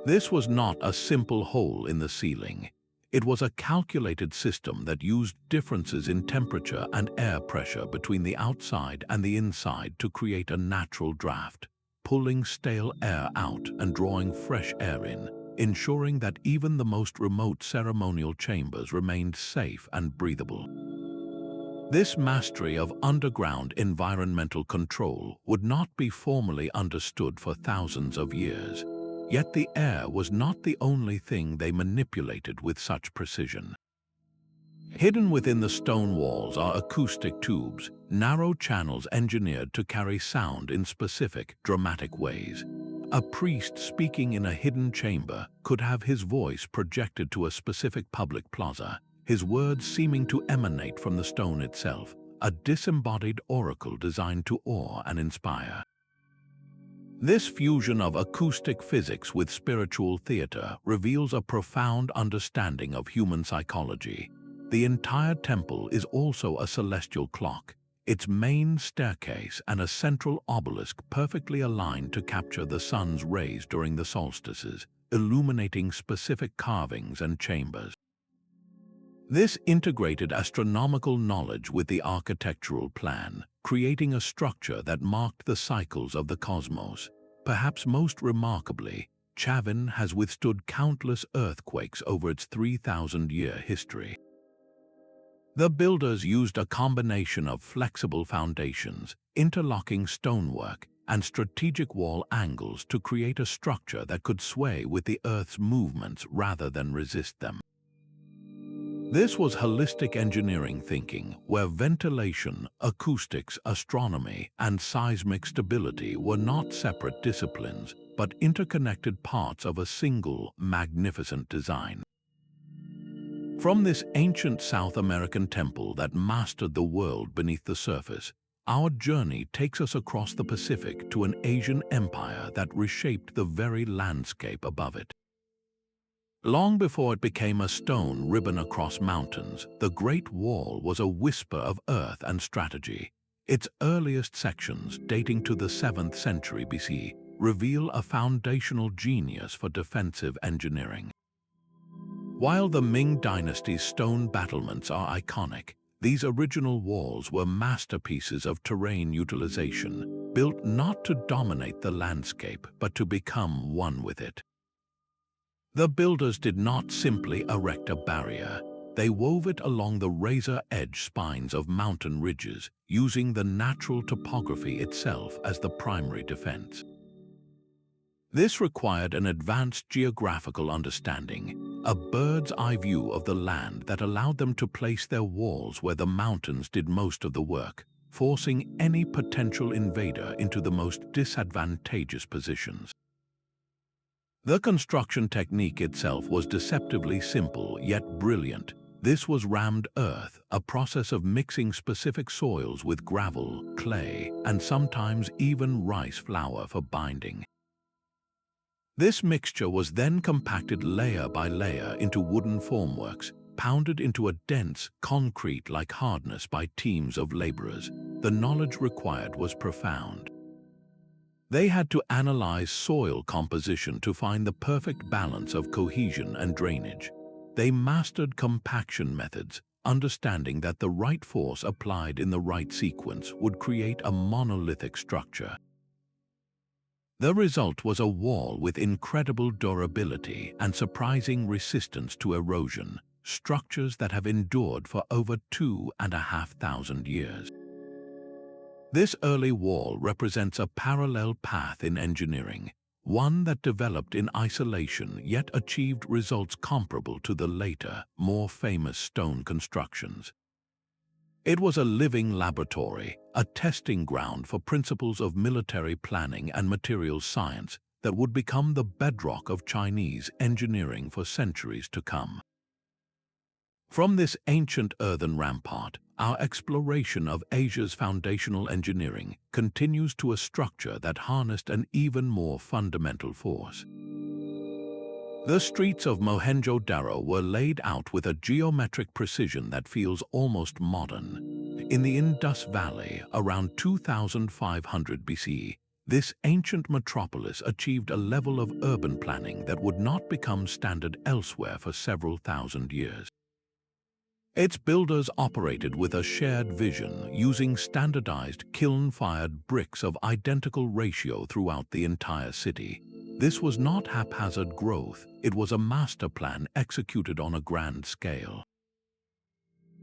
This was not a simple hole in the ceiling. It was a calculated system that used differences in temperature and air pressure between the outside and the inside to create a natural draft, pulling stale air out and drawing fresh air in, ensuring that even the most remote ceremonial chambers remained safe and breathable. This mastery of underground environmental control would not be formally understood for thousands of years, yet the air was not the only thing they manipulated with such precision. Hidden within the stone walls are acoustic tubes, narrow channels engineered to carry sound in specific, dramatic ways. A priest speaking in a hidden chamber could have his voice projected to a specific public plaza, his words seeming to emanate from the stone itself, a disembodied oracle designed to awe and inspire. This fusion of acoustic physics with spiritual theater reveals a profound understanding of human psychology. The entire temple is also a celestial clock, its main staircase and a central obelisk perfectly aligned to capture the sun's rays during the solstices, illuminating specific carvings and chambers. This integrated astronomical knowledge with the architectural plan, creating a structure that marked the cycles of the cosmos. Perhaps most remarkably, Chavin has withstood countless earthquakes over its 3,000-year history. The builders used a combination of flexible foundations, interlocking stonework, and strategic wall angles to create a structure that could sway with the Earth's movements rather than resist them. This was holistic engineering thinking, where ventilation, acoustics, astronomy, and seismic stability were not separate disciplines, but interconnected parts of a single, magnificent design. From this ancient South American temple that mastered the world beneath the surface, our journey takes us across the Pacific to an Asian empire that reshaped the very landscape above it. Long before it became a stone ribbon across mountains, the Great Wall was a whisper of earth and strategy. Its earliest sections, dating to the 7th century BC, reveal a foundational genius for defensive engineering. While the Ming Dynasty's stone battlements are iconic, these original walls were masterpieces of terrain utilization, built not to dominate the landscape but to become one with it. The builders did not simply erect a barrier. They wove it along the razor-edge spines of mountain ridges, using the natural topography itself as the primary defense. This required an advanced geographical understanding, a bird's-eye view of the land that allowed them to place their walls where the mountains did most of the work, forcing any potential invader into the most disadvantageous positions. The construction technique itself was deceptively simple yet brilliant. This was rammed earth, a process of mixing specific soils with gravel, clay, and sometimes even rice flour for binding. This mixture was then compacted layer by layer into wooden formworks, pounded into a dense, concrete-like hardness by teams of laborers. The knowledge required was profound. They had to analyze soil composition to find the perfect balance of cohesion and drainage. They mastered compaction methods, understanding that the right force applied in the right sequence would create a monolithic structure. The result was a wall with incredible durability and surprising resistance to erosion, structures that have endured for over 2,500 years. This early wall represents a parallel path in engineering, one that developed in isolation yet achieved results comparable to the later, more famous stone constructions. It was a living laboratory, a testing ground for principles of military planning and materials science that would become the bedrock of Chinese engineering for centuries to come. From this ancient earthen rampart, our exploration of Asia's foundational engineering continues to a structure that harnessed an even more fundamental force. The streets of Mohenjo-Daro were laid out with a geometric precision that feels almost modern. In the Indus Valley, around 2500 BC, this ancient metropolis achieved a level of urban planning that would not become standard elsewhere for several thousand years. Its builders operated with a shared vision, using standardized kiln-fired bricks of identical ratio throughout the entire city. This was not haphazard growth, it was a master plan executed on a grand scale.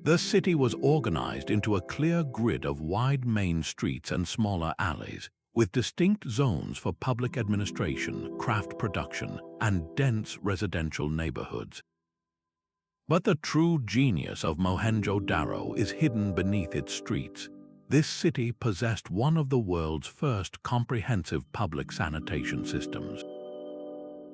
The city was organized into a clear grid of wide main streets and smaller alleys, with distinct zones for public administration, craft production, and dense residential neighborhoods. But the true genius of Mohenjo-Daro is hidden beneath its streets. This city possessed one of the world's first comprehensive public sanitation systems.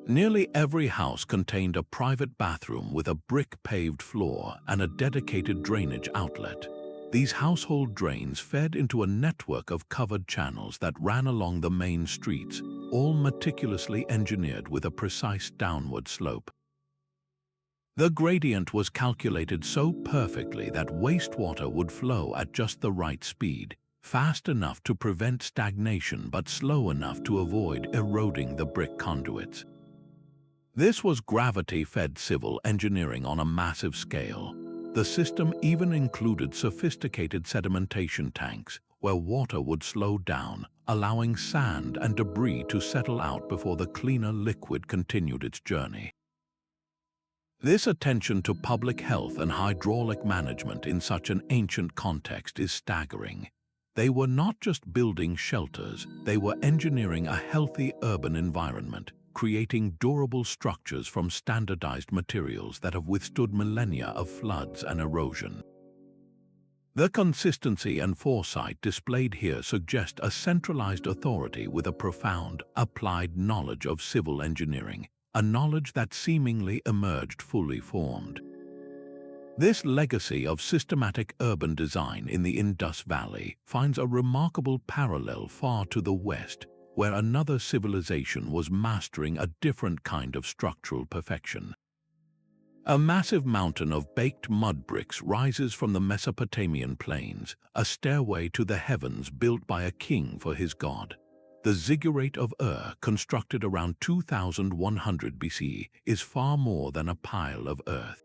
Nearly every house contained a private bathroom with a brick-paved floor and a dedicated drainage outlet. These household drains fed into a network of covered channels that ran along the main streets, all meticulously engineered with a precise downward slope. The gradient was calculated so perfectly that wastewater would flow at just the right speed, fast enough to prevent stagnation but slow enough to avoid eroding the brick conduits. This was gravity-fed civil engineering on a massive scale. The system even included sophisticated sedimentation tanks, where water would slow down, allowing sand and debris to settle out before the cleaner liquid continued its journey. This attention to public health and hydraulic management in such an ancient context is staggering. They were not just building shelters, they were engineering a healthy urban environment, creating durable structures from standardized materials that have withstood millennia of floods and erosion. The consistency and foresight displayed here suggest a centralized authority with a profound, applied knowledge of civil engineering, a knowledge that seemingly emerged fully formed. This legacy of systematic urban design in the Indus Valley finds a remarkable parallel far to the west, where another civilization was mastering a different kind of structural perfection. A massive mountain of baked mud bricks rises from the Mesopotamian plains, a stairway to the heavens built by a king for his god. The ziggurat of constructed around 2100 BC, is far more than a pile of earth.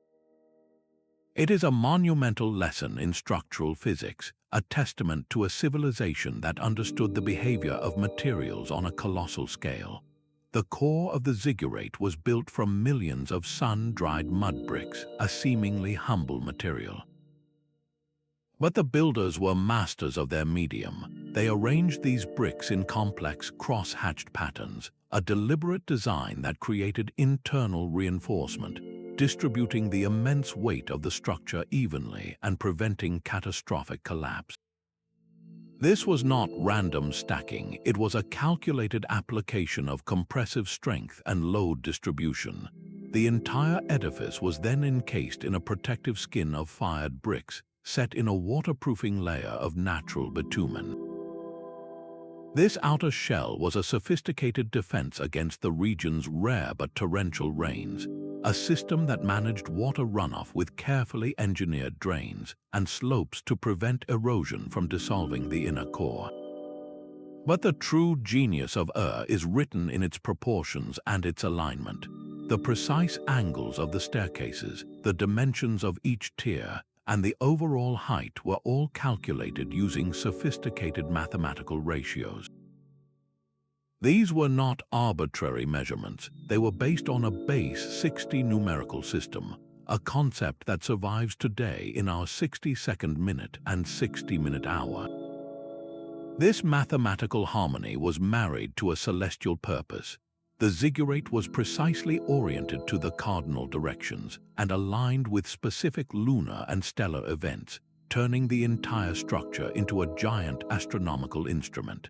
It is a monumental lesson in structural physics, a testament to a civilization that understood the behavior of materials on a colossal scale. The core of the ziggurat was built from millions of sun-dried mud bricks, a seemingly humble material. But the builders were masters of their medium. They arranged these bricks in complex cross-hatched patterns, a deliberate design that created internal reinforcement, distributing the immense weight of the structure evenly and preventing catastrophic collapse. This was not random stacking, it was a calculated application of compressive strength and load distribution. The entire edifice was then encased in a protective skin of fired bricks, set in a waterproofing layer of natural bitumen. This outer shell was a sophisticated defense against the region's rare but torrential rains, a system that managed water runoff with carefully engineered drains and slopes to prevent erosion from dissolving the inner core. But the true genius of is written in its proportions and its alignment. The precise angles of the staircases, the dimensions of each tier, and the overall height were all calculated using sophisticated mathematical ratios. These were not arbitrary measurements. They were based on a base 60 numerical system, a concept that survives today in our 60-second minute and 60-minute hour. This mathematical harmony was married to a celestial purpose. The ziggurat was precisely oriented to the cardinal directions and aligned with specific lunar and stellar events, turning the entire structure into a giant astronomical instrument.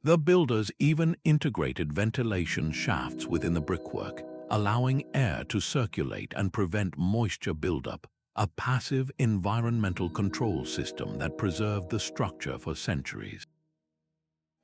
The builders even integrated ventilation shafts within the brickwork, allowing air to circulate and prevent moisture buildup, a passive environmental control system that preserved the structure for centuries.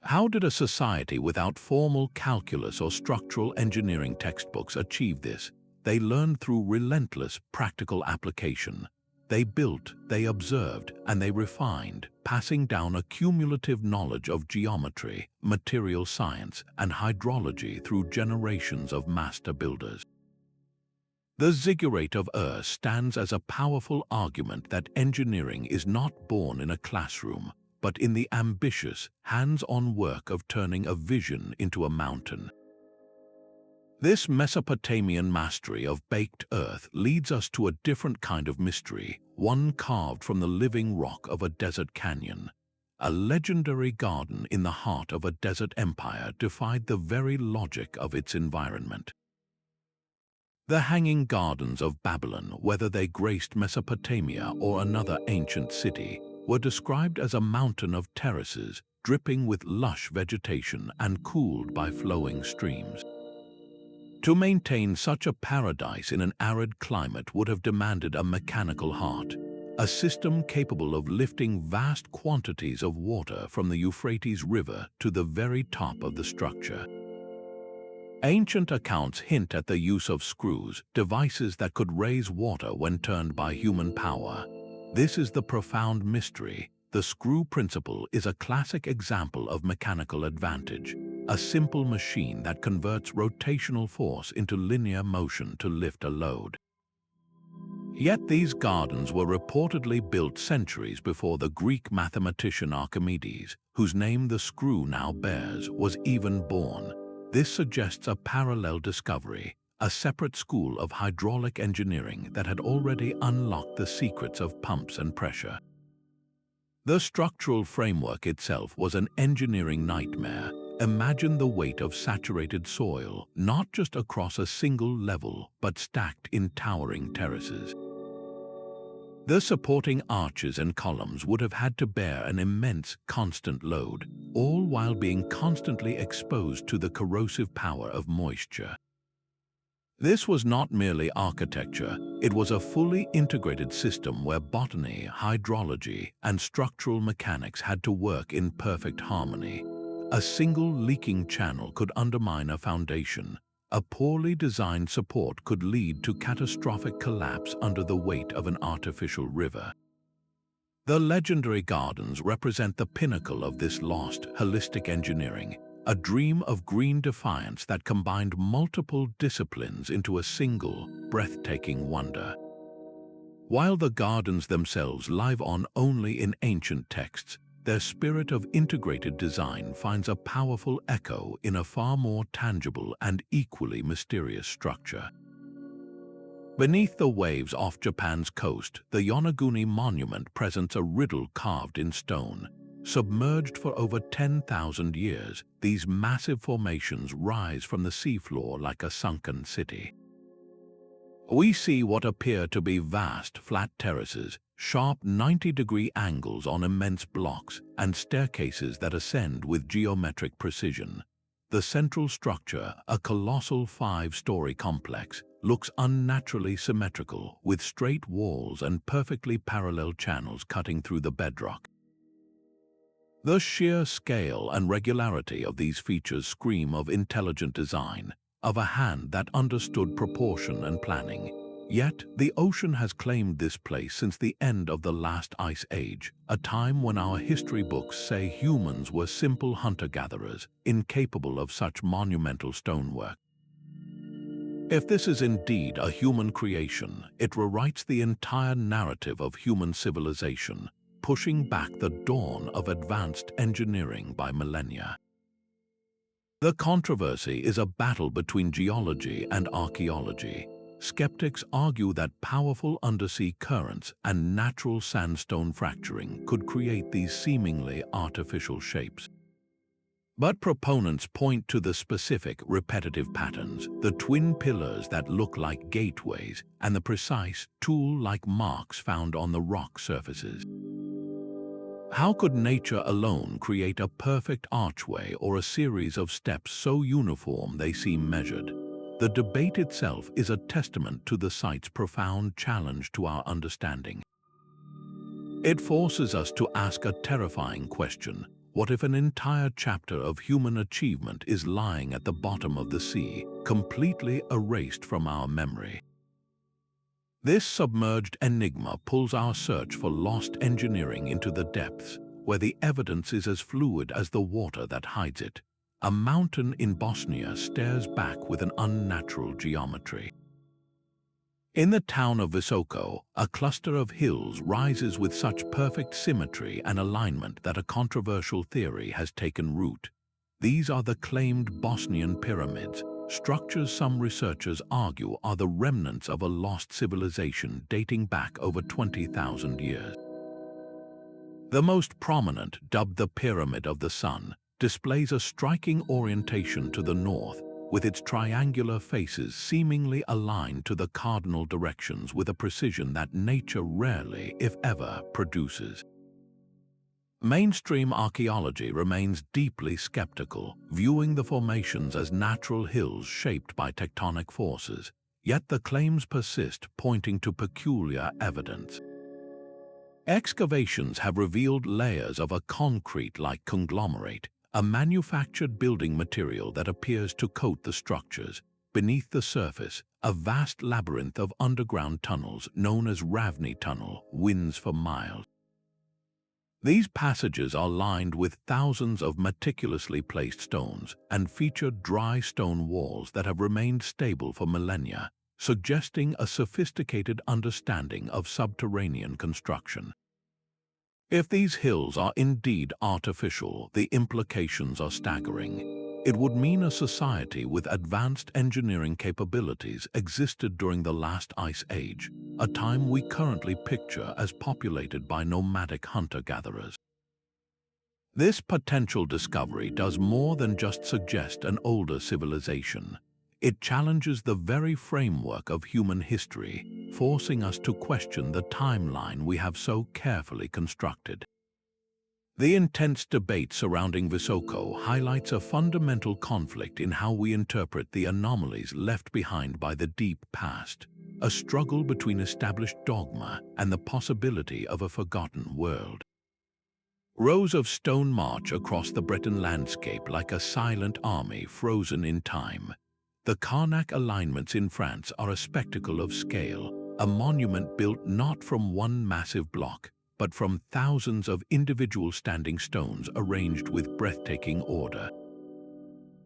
How did a society without formal calculus or structural engineering textbooks achieve this? They learned through relentless practical application. They built, they observed, and they refined, passing down a cumulative knowledge of geometry, material science, and hydrology through generations of master builders. The ziggurat of Ur stands as a powerful argument that engineering is not born in a classroom, but in the ambitious, hands-on work of turning a vision into a mountain. This Mesopotamian mastery of baked earth leads us to a different kind of mystery, one carved from the living rock of a desert canyon. A legendary garden in the heart of a desert empire defied the very logic of its environment. The hanging gardens of Babylon, whether they graced Mesopotamia or another ancient city, were described as a mountain of terraces, dripping with lush vegetation and cooled by flowing streams. To maintain such a paradise in an arid climate would have demanded a mechanical heart, a system capable of lifting vast quantities of water from the Euphrates River to the very top of the structure. Ancient accounts hint at the use of screws, devices that could raise water when turned by human power. This is the profound mystery. The screw principle is a classic example of mechanical advantage, a simple machine that converts rotational force into linear motion to lift a load. Yet these gardens were reportedly built centuries before the Greek mathematician Archimedes, whose name the screw now bears, was even born. This suggests a parallel discovery, a separate school of hydraulic engineering that had already unlocked the secrets of pumps and pressure. The structural framework itself was an engineering nightmare. Imagine the weight of saturated soil, not just across a single level, but stacked in towering terraces. The supporting arches and columns would have had to bear an immense, constant load, all while being constantly exposed to the corrosive power of moisture. This was not merely architecture, it was a fully integrated system where botany, hydrology, and structural mechanics had to work in perfect harmony. A single leaking channel could undermine a foundation. A poorly designed support could lead to catastrophic collapse under the weight of an artificial river. The legendary gardens represent the pinnacle of this lost, holistic engineering, a dream of green defiance that combined multiple disciplines into a single, breathtaking wonder. While the gardens themselves live on only in ancient texts, their spirit of integrated design finds a powerful echo in a far more tangible and equally mysterious structure. Beneath the waves off Japan's coast, the Yonaguni Monument presents a riddle carved in stone. Submerged for over 10,000 years, these massive formations rise from the seafloor like a sunken city. We see what appear to be vast, flat terraces, sharp 90-degree angles on immense blocks, and staircases that ascend with geometric precision. The central structure, a colossal 5-story complex, looks unnaturally symmetrical, with straight walls and perfectly parallel channels cutting through the bedrock. The sheer scale and regularity of these features scream of intelligent design, of a hand that understood proportion and planning. Yet, the ocean has claimed this place since the end of the last ice age, a time when our history books say humans were simple hunter-gatherers, incapable of such monumental stonework. If this is indeed a human creation, it rewrites the entire narrative of human civilization, pushing back the dawn of advanced engineering by millennia. The controversy is a battle between geology and archaeology. Skeptics argue that powerful undersea currents and natural sandstone fracturing could create these seemingly artificial shapes. But proponents point to the specific repetitive patterns, the twin pillars that look like gateways, and the precise tool-like marks found on the rock surfaces. How could nature alone create a perfect archway or a series of steps so uniform they seem measured? The debate itself is a testament to the site's profound challenge to our understanding. It forces us to ask a terrifying question. What if an entire chapter of human achievement is lying at the bottom of the sea, completely erased from our memory? This submerged enigma pulls our search for lost engineering into the depths, where the evidence is as fluid as the water that hides it. A mountain in Bosnia stares back with an unnatural geometry. In the town of Visoko, a cluster of hills rises with such perfect symmetry and alignment that a controversial theory has taken root. These are the claimed Bosnian pyramids, structures some researchers argue are the remnants of a lost civilization dating back over 20,000 years. The most prominent, dubbed the Pyramid of the Sun, displays a striking orientation to the north, with its triangular faces seemingly aligned to the cardinal directions with a precision that nature rarely, if ever, produces. Mainstream archaeology remains deeply skeptical, viewing the formations as natural hills shaped by tectonic forces, yet the claims persist, pointing to peculiar evidence. Excavations have revealed layers of a concrete-like conglomerate, a manufactured building material that appears to coat the structures. Beneath the surface, a vast labyrinth of underground tunnels known as Ravni Tunnel winds for miles. These passages are lined with thousands of meticulously placed stones and feature dry stone walls that have remained stable for millennia, suggesting a sophisticated understanding of subterranean construction. If these hills are indeed artificial, the implications are staggering. It would mean a society with advanced engineering capabilities existed during the last ice age, a time we currently picture as populated by nomadic hunter-gatherers. This potential discovery does more than just suggest an older civilization. It challenges the very framework of human history, forcing us to question the timeline we have so carefully constructed. The intense debate surrounding Visoko highlights a fundamental conflict in how we interpret the anomalies left behind by the deep past, a struggle between established dogma and the possibility of a forgotten world. Rows of stone march across the Breton landscape like a silent army frozen in time. The Qanat alignments in France are a spectacle of scale, a monument built not from one massive block, but from thousands of individual standing stones arranged with breathtaking order.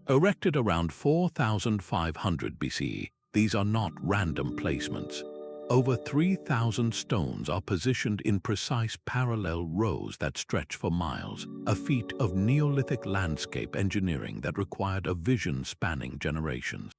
Erected around 4,500 BC, these are not random placements. Over 3,000 stones are positioned in precise parallel rows that stretch for miles, a feat of Neolithic landscape engineering that required a vision spanning generations.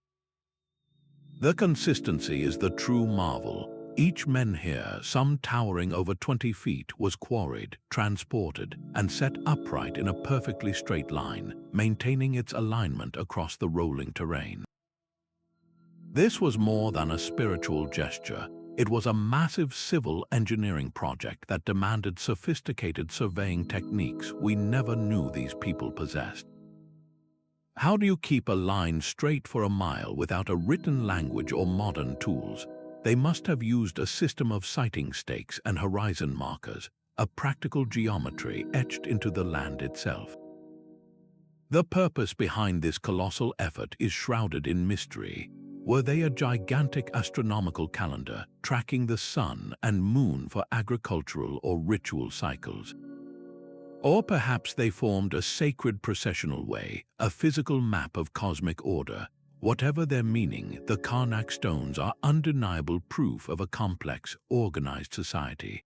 The consistency is the true marvel. Each menhir, some towering over 20 feet, was quarried, transported, and set upright in a perfectly straight line, maintaining its alignment across the rolling terrain. This was more than a spiritual gesture. It was a massive civil engineering project that demanded sophisticated surveying techniques we never knew these people possessed. How do you keep a line straight for a mile without a written language or modern tools? They must have used a system of sighting stakes and horizon markers, a practical geometry etched into the land itself. The purpose behind this colossal effort is shrouded in mystery. Were they a gigantic astronomical calendar, tracking the sun and moon for agricultural or ritual cycles? Or perhaps they formed a sacred processional way, a physical map of cosmic order, Whatever their meaning, the Karnak stones are undeniable proof of a complex, organized society.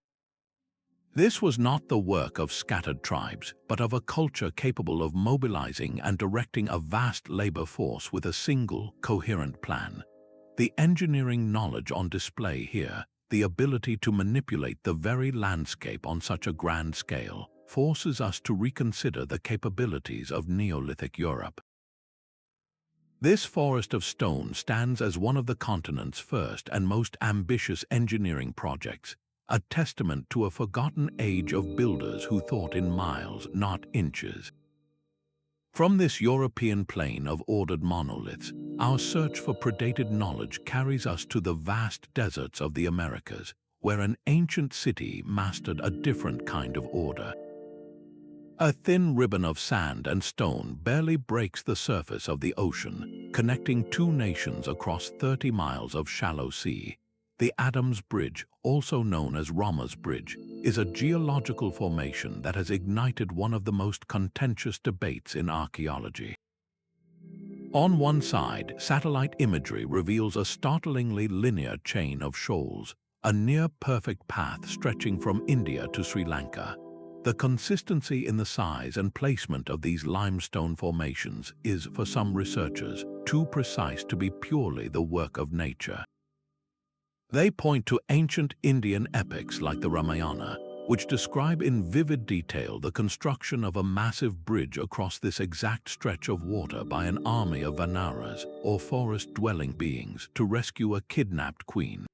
This was not the work of scattered tribes, but of a culture capable of mobilizing and directing a vast labor force with a single, coherent plan. The engineering knowledge on display here, the ability to manipulate the very landscape on such a grand scale, forces us to reconsider the capabilities of Neolithic Europe. This forest of stone stands as one of the continent's first and most ambitious engineering projects, a testament to a forgotten age of builders who thought in miles, not inches. From this European plain of ordered monoliths, our search for predated knowledge carries us to the vast deserts of the Americas, where an ancient city mastered a different kind of order. A thin ribbon of sand and stone barely breaks the surface of the ocean, connecting two nations across 30 miles of shallow sea. The Adams Bridge, also known as Roma's Bridge, is a geological formation that has ignited one of the most contentious debates in archaeology. On one side, satellite imagery reveals a startlingly linear chain of shoals, a near-perfect path stretching from India to Sri Lanka. The consistency in the size and placement of these limestone formations is, for some researchers, too precise to be purely the work of nature. They point to ancient Indian epics like the Ramayana, which describe in vivid detail the construction of a massive bridge across this exact stretch of water by an army of Vanaras, or forest-dwelling beings, to rescue a kidnapped queen.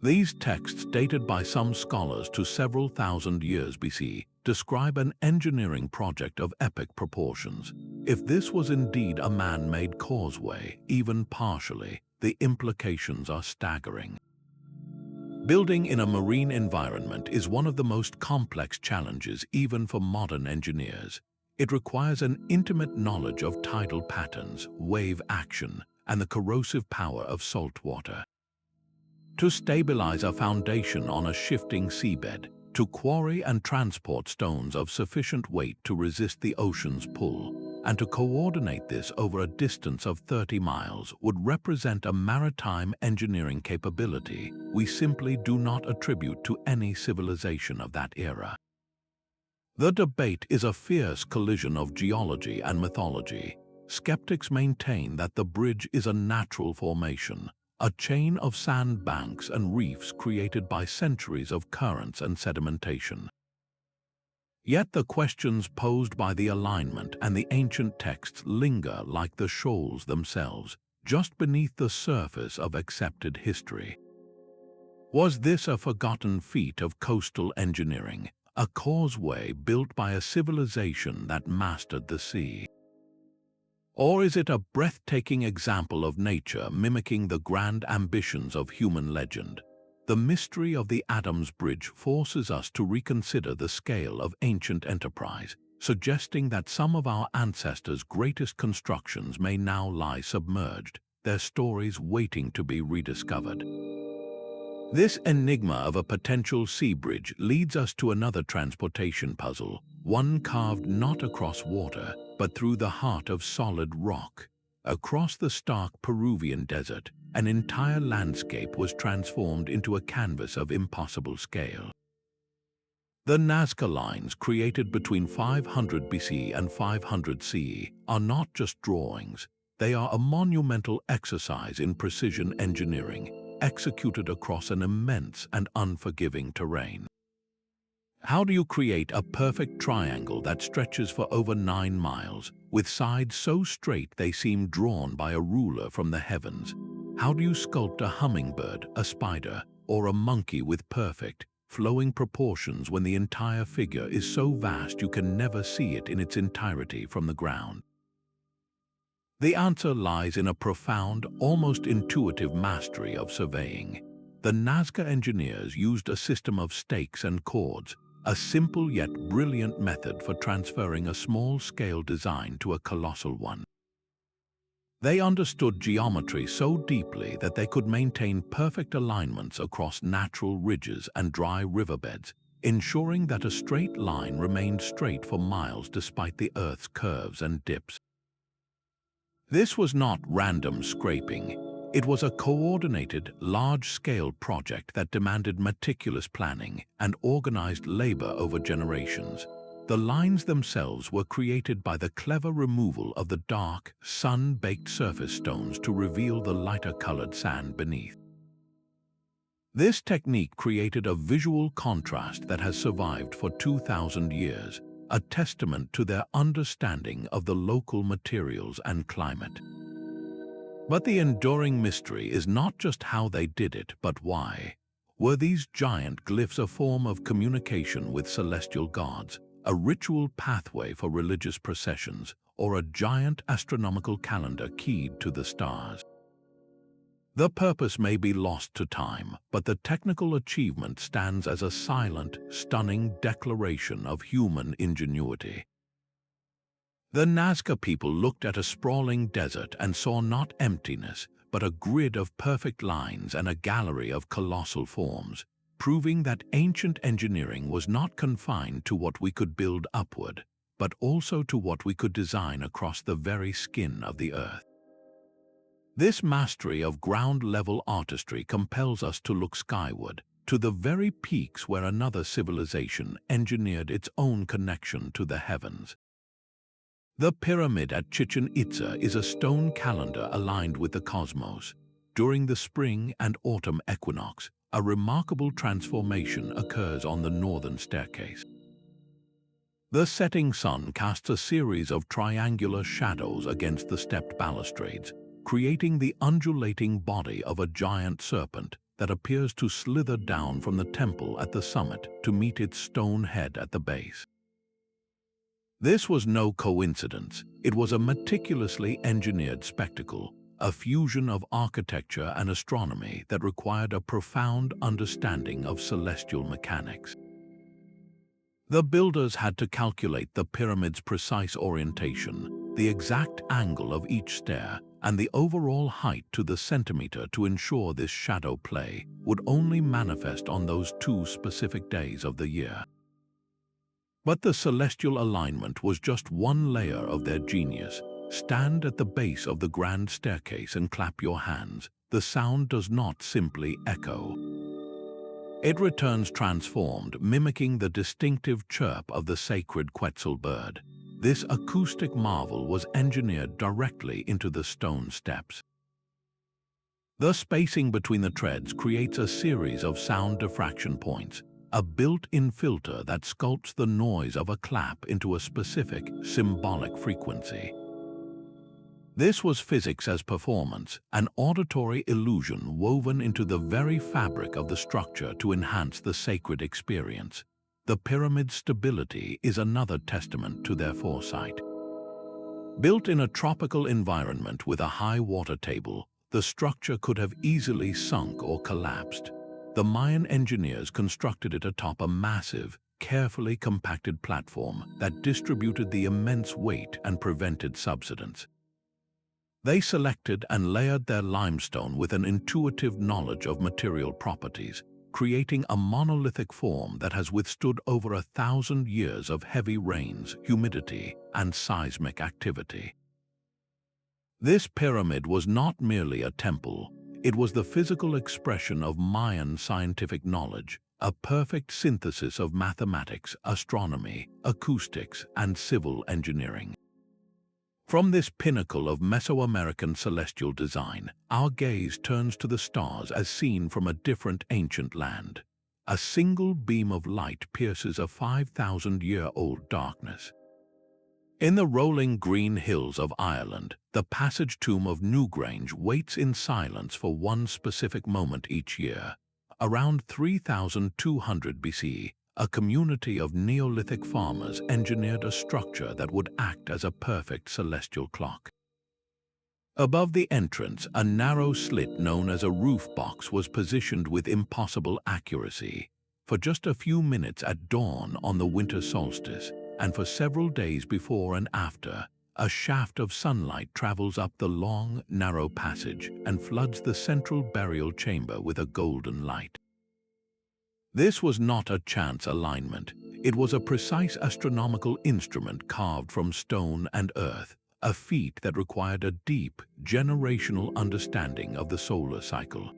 These texts, dated by some scholars to several thousand years BC, describe an engineering project of epic proportions. If this was indeed a man-made causeway, even partially, the implications are staggering. Building in a marine environment is one of the most complex challenges even for modern engineers. It requires an intimate knowledge of tidal patterns, wave action, and the corrosive power of salt water. To stabilize a foundation on a shifting seabed, to quarry and transport stones of sufficient weight to resist the ocean's pull, and to coordinate this over a distance of 30 miles would represent a maritime engineering capability we simply do not attribute to any civilization of that era. The debate is a fierce collision of geology and mythology. Skeptics maintain that the bridge is a natural formation, a chain of sandbanks and reefs created by centuries of currents and sedimentation. Yet the questions posed by the alignment and the ancient texts linger like the shoals themselves, just beneath the surface of accepted history. Was this a forgotten feat of coastal engineering, a causeway built by a civilization that mastered the sea? Or is it a breathtaking example of nature mimicking the grand ambitions of human legend? The mystery of the Adams Bridge forces us to reconsider the scale of ancient enterprise, suggesting that some of our ancestors' greatest constructions may now lie submerged, their stories waiting to be rediscovered. This enigma of a potential sea bridge leads us to another transportation puzzle, one carved not across water, but through the heart of solid rock. Across the stark Peruvian desert, an entire landscape was transformed into a canvas of impossible scale. The Nazca lines, created between 500 BC and 500 CE, are not just drawings. They are a monumental exercise in precision engineering, executed across an immense and unforgiving terrain. How do you create a perfect triangle that stretches for over 9 miles, with sides so straight they seem drawn by a ruler from the heavens? How do you sculpt a hummingbird, a spider, or a monkey with perfect, flowing proportions when the entire figure is so vast you can never see it in its entirety from the ground? The answer lies in a profound, almost intuitive mastery of surveying. The Nazca engineers used a system of stakes and cords, a simple yet brilliant method for transferring a small-scale design to a colossal one. They understood geometry so deeply that they could maintain perfect alignments across natural ridges and dry riverbeds, ensuring that a straight line remained straight for miles despite the Earth's curves and dips. This was not random scraping. It was a coordinated, large-scale project that demanded meticulous planning and organized labor over generations. The lines themselves were created by the clever removal of the dark, sun-baked surface stones to reveal the lighter-colored sand beneath. This technique created a visual contrast that has survived for 2,000 years, a testament to their understanding of the local materials and climate. But the enduring mystery is not just how they did it, but why. Were these giant glyphs a form of communication with celestial gods, a ritual pathway for religious processions, or a giant astronomical calendar keyed to the stars? The purpose may be lost to time, but the technical achievement stands as a silent, stunning declaration of human ingenuity. The Nazca people looked at a sprawling desert and saw not emptiness, but a grid of perfect lines and a gallery of colossal forms, proving that ancient engineering was not confined to what we could build upward, but also to what we could design across the very skin of the earth. This mastery of ground-level artistry compels us to look skyward, to the very peaks where another civilization engineered its own connection to the heavens. The pyramid at Chichen Itza is a stone calendar aligned with the cosmos. During the spring and autumn equinox, a remarkable transformation occurs on the northern staircase. The setting sun casts a series of triangular shadows against the stepped balustrades, creating the undulating body of a giant serpent that appears to slither down from the temple at the summit to meet its stone head at the base. This was no coincidence. It was a meticulously engineered spectacle, a fusion of architecture and astronomy that required a profound understanding of celestial mechanics. The builders had to calculate the pyramid's precise orientation, the exact angle of each stair, and the overall height to the centimeter to ensure this shadow play would only manifest on those 2 specific days of the year. But the celestial alignment was just one layer of their genius. Stand at the base of the grand staircase and clap your hands. The sound does not simply echo. It returns transformed, mimicking the distinctive chirp of the sacred Quetzal bird. This acoustic marvel was engineered directly into the stone steps. The spacing between the treads creates a series of sound diffraction points, a built-in filter that sculpts the noise of a clap into a specific, symbolic frequency. This was physics as performance, an auditory illusion woven into the very fabric of the structure to enhance the sacred experience. The pyramid's stability is another testament to their foresight. Built in a tropical environment with a high water table, the structure could have easily sunk or collapsed. The Mayan engineers constructed it atop a massive, carefully compacted platform that distributed the immense weight and prevented subsidence. They selected and layered their limestone with an intuitive knowledge of material properties, creating a monolithic form that has withstood over 1,000 years of heavy rains, humidity, and seismic activity. This pyramid was not merely a temple. It was the physical expression of Mayan scientific knowledge, a perfect synthesis of mathematics, astronomy, acoustics, and civil engineering. From this pinnacle of Mesoamerican celestial design, our gaze turns to the stars as seen from a different ancient land. A single beam of light pierces a 5,000-year-old darkness. In the rolling green hills of Ireland, the passage tomb of Newgrange waits in silence for one specific moment each year. Around 3,200 BC, a community of Neolithic farmers engineered a structure that would act as a perfect celestial clock. Above the entrance, a narrow slit known as a roof box was positioned with impossible accuracy. For just a few minutes at dawn on the winter solstice, and for several days before and after, a shaft of sunlight travels up the long, narrow passage and floods the central burial chamber with a golden light. This was not a chance alignment. It was a precise astronomical instrument carved from stone and earth, a feat that required a deep, generational understanding of the solar cycle.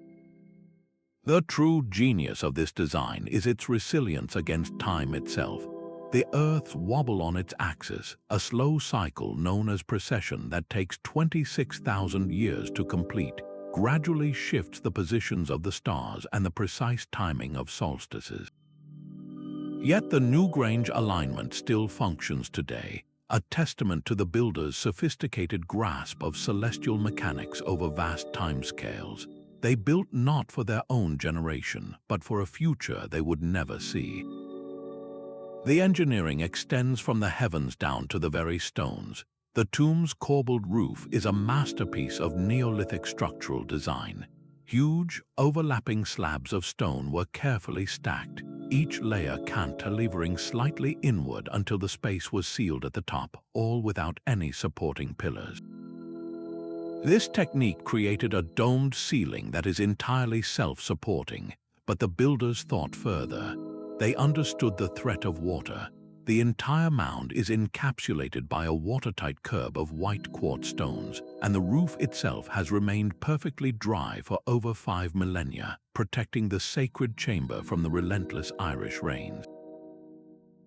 The true genius of this design is its resilience against time itself. The Earth's wobble on its axis, a slow cycle known as precession that takes 26,000 years to complete, gradually shifts the positions of the stars and the precise timing of solstices. Yet the Newgrange alignment still functions today, a testament to the builders' sophisticated grasp of celestial mechanics over vast timescales. They built not for their own generation, but for a future they would never see. The engineering extends from the heavens down to the very stones. The tomb's corbelled roof is a masterpiece of Neolithic structural design. Huge, overlapping slabs of stone were carefully stacked, each layer cantilevering slightly inward until the space was sealed at the top, all without any supporting pillars. This technique created a domed ceiling that is entirely self-supporting, but the builders thought further. They understood the threat of water. The entire mound is encapsulated by a watertight curb of white quartz stones, and the roof itself has remained perfectly dry for over 5 millennia, protecting the sacred chamber from the relentless Irish rains.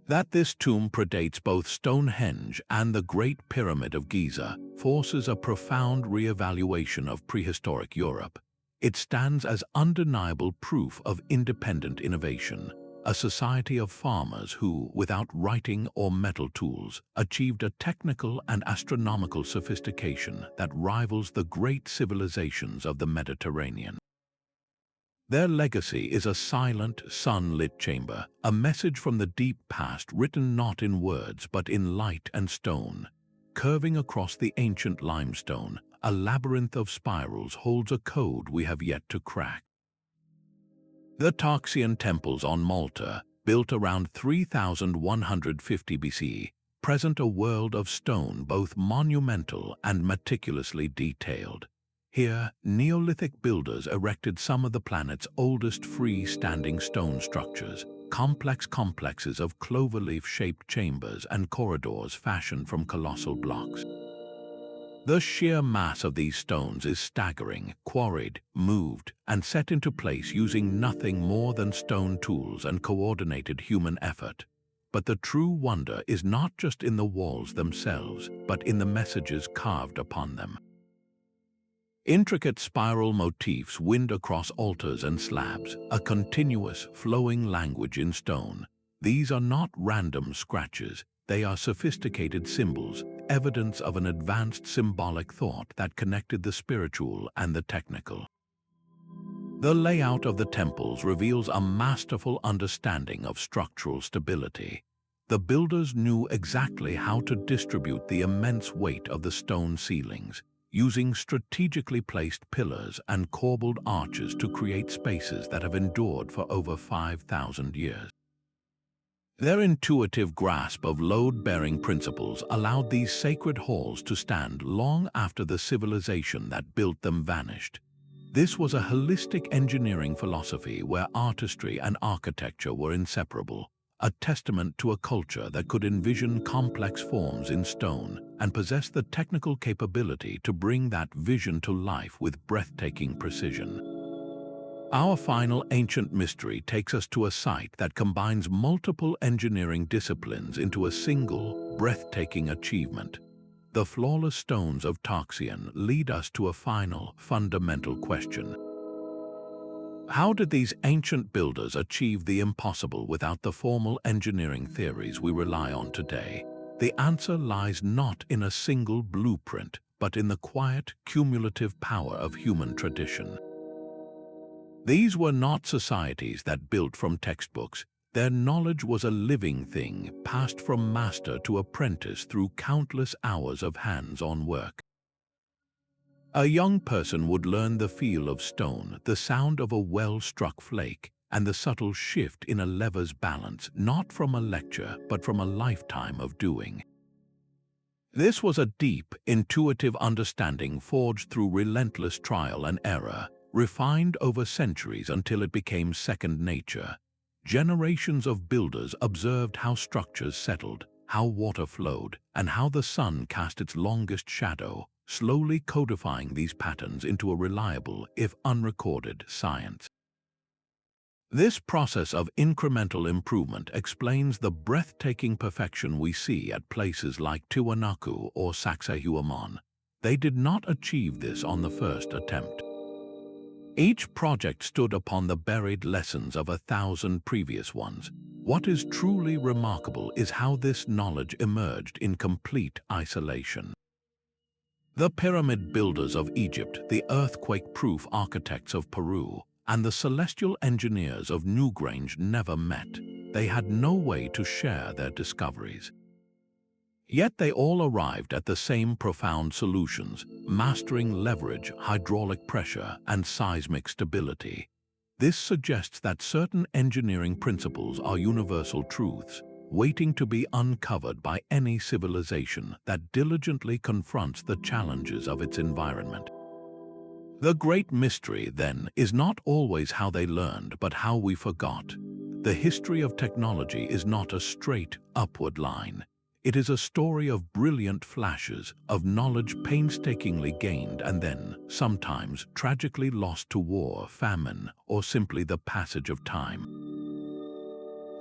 That this tomb predates both Stonehenge and the Great Pyramid of Giza forces a profound re-evaluation of prehistoric Europe. It stands as undeniable proof of independent innovation. A society of farmers who, without writing or metal tools, achieved a technical and astronomical sophistication that rivals the great civilizations of the Mediterranean. Their legacy is a silent, sun-lit chamber, a message from the deep past written not in words but in light and stone. Curving across the ancient limestone, a labyrinth of spirals holds a code we have yet to crack. The Sacsayhuamán temples on Malta, built around 3150 BC, present a world of stone both monumental and meticulously detailed. Here, Neolithic builders erected some of the planet's oldest free-standing stone structures, complex complexes of cloverleaf-shaped chambers and corridors fashioned from colossal blocks. The sheer mass of these stones is staggering, quarried, moved, and set into place using nothing more than stone tools and coordinated human effort. But the true wonder is not just in the walls themselves, but in the messages carved upon them. Intricate spiral motifs wind across altars and slabs, a continuous, flowing language in stone. These are not random scratches, they are sophisticated symbols, evidence of an advanced symbolic thought that connected the spiritual and the technical. The layout of the temples reveals a masterful understanding of structural stability. The builders knew exactly how to distribute the immense weight of the stone ceilings, using strategically placed pillars and corbelled arches to create spaces that have endured for over 5,000 years. Their intuitive grasp of load-bearing principles allowed these sacred halls to stand long after the civilization that built them vanished. This was a holistic engineering philosophy where artistry and architecture were inseparable, a testament to a culture that could envision complex forms in stone and possess the technical capability to bring that vision to life with breathtaking precision. Our final ancient mystery takes us to a site that combines multiple engineering disciplines into a single, breathtaking achievement. The flawless stones of Sacsayhuamán lead us to a final, fundamental question. How did these ancient builders achieve the impossible without the formal engineering theories we rely on today? The answer lies not in a single blueprint, but in the quiet, cumulative power of human tradition. These were not societies that built from textbooks. Their knowledge was a living thing, passed from master to apprentice through countless hours of hands-on work. A young person would learn the feel of stone, the sound of a well-struck flake, and the subtle shift in a lever's balance, not from a lecture, but from a lifetime of doing. This was a deep, intuitive understanding forged through relentless trial and error, refined over centuries until it became second nature. Generations of builders observed how structures settled, how water flowed, and how the sun cast its longest shadow, slowly codifying these patterns into a reliable, if unrecorded, science. This process of incremental improvement explains the breathtaking perfection we see at places like Tiwanaku or Sacsayhuamán. They did not achieve this on the first attempt. Each project stood upon the buried lessons of 1,000 previous ones. What is truly remarkable is how this knowledge emerged in complete isolation. The pyramid builders of Egypt, the earthquake-proof architects of Peru, and the celestial engineers of Newgrange never met. They had no way to share their discoveries. Yet they all arrived at the same profound solutions, mastering leverage, hydraulic pressure, and seismic stability. This suggests that certain engineering principles are universal truths, waiting to be uncovered by any civilization that diligently confronts the challenges of its environment. The great mystery, then, is not always how they learned, but how we forgot. The history of technology is not a straight, upward line. It is a story of brilliant flashes, of knowledge painstakingly gained and then, sometimes, tragically lost to war, famine, or simply the passage of time.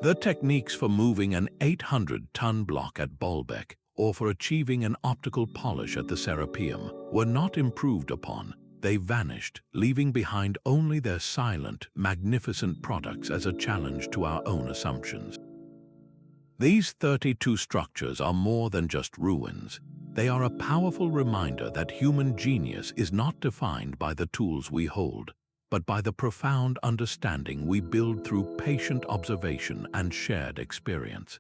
The techniques for moving an 800-ton block at Baalbek, or for achieving an optical polish at the Serapeum, were not improved upon. They vanished, leaving behind only their silent, magnificent products as a challenge to our own assumptions. These 32 structures are more than just ruins. They are a powerful reminder that human genius is not defined by the tools we hold, but by the profound understanding we build through patient observation and shared experience.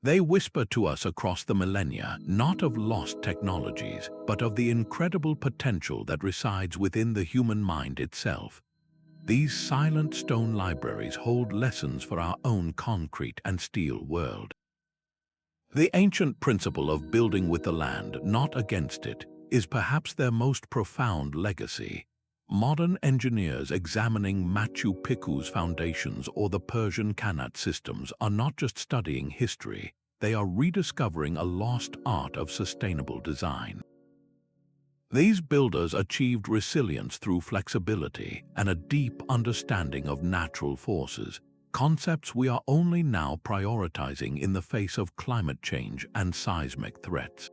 They whisper to us across the millennia, not of lost technologies, but of the incredible potential that resides within the human mind itself. These silent stone libraries hold lessons for our own concrete and steel world. The ancient principle of building with the land, not against it, is perhaps their most profound legacy. Modern engineers examining Machu Picchu's foundations or the Persian Qanat systems are not just studying history, they are rediscovering a lost art of sustainable design. These builders achieved resilience through flexibility and a deep understanding of natural forces, concepts we are only now prioritizing in the face of climate change and seismic threats.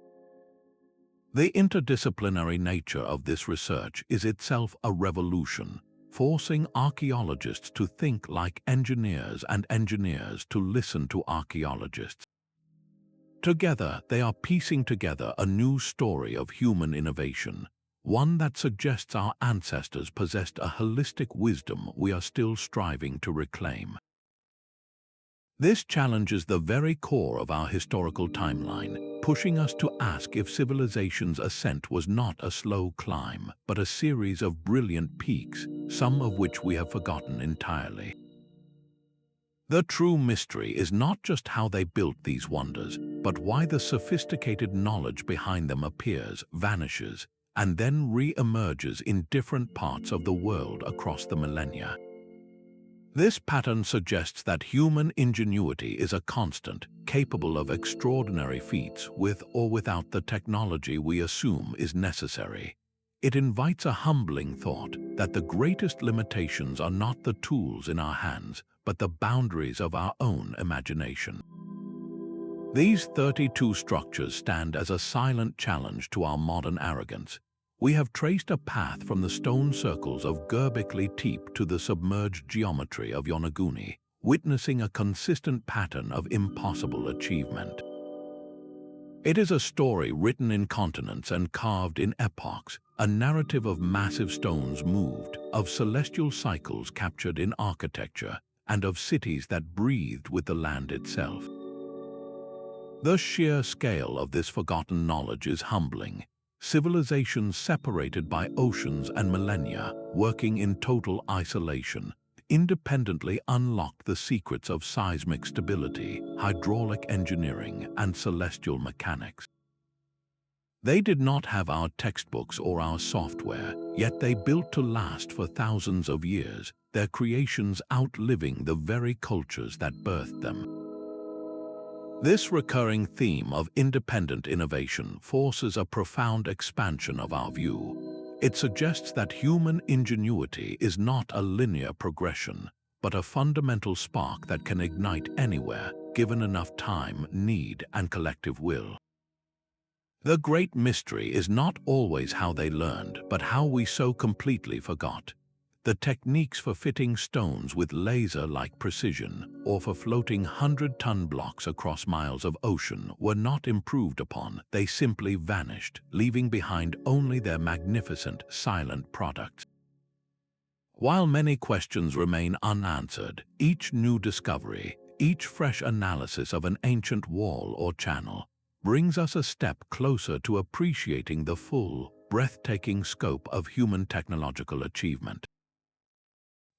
The interdisciplinary nature of this research is itself a revolution, forcing archaeologists to think like engineers and engineers to listen to archaeologists. Together, they are piecing together a new story of human innovation, one that suggests our ancestors possessed a holistic wisdom we are still striving to reclaim. This challenges the very core of our historical timeline, pushing us to ask if civilization's ascent was not a slow climb, but a series of brilliant peaks, some of which we have forgotten entirely. The true mystery is not just how they built these wonders, but why the sophisticated knowledge behind them appears, vanishes, and then re-emerges in different parts of the world across the millennia. This pattern suggests that human ingenuity is a constant, capable of extraordinary feats with or without the technology we assume is necessary. It invites a humbling thought that the greatest limitations are not the tools in our hands, but the boundaries of our own imagination. These 32 structures stand as a silent challenge to our modern arrogance. We have traced a path from the stone circles of Göbekli Tepe to the submerged geometry of Yonaguni, witnessing a consistent pattern of impossible achievement. It is a story written in continents and carved in epochs, a narrative of massive stones moved, of celestial cycles captured in architecture, and of cities that breathed with the land itself. The sheer scale of this forgotten knowledge is humbling. Civilizations separated by oceans and millennia, working in total isolation, independently unlocked the secrets of seismic stability, hydraulic engineering, and celestial mechanics. They did not have our textbooks or our software, yet they built to last for thousands of years, their creations outliving the very cultures that birthed them. This recurring theme of independent innovation forces a profound expansion of our view. It suggests that human ingenuity is not a linear progression, but a fundamental spark that can ignite anywhere, given enough time, need, and collective will. The great mystery is not always how they learned, but how we so completely forgot. The techniques for fitting stones with laser-like precision or for floating 100-ton blocks across miles of ocean were not improved upon. They simply vanished, leaving behind only their magnificent, silent products. While many questions remain unanswered, each new discovery, each fresh analysis of an ancient wall or channel, brings us a step closer to appreciating the full, breathtaking scope of human technological achievement.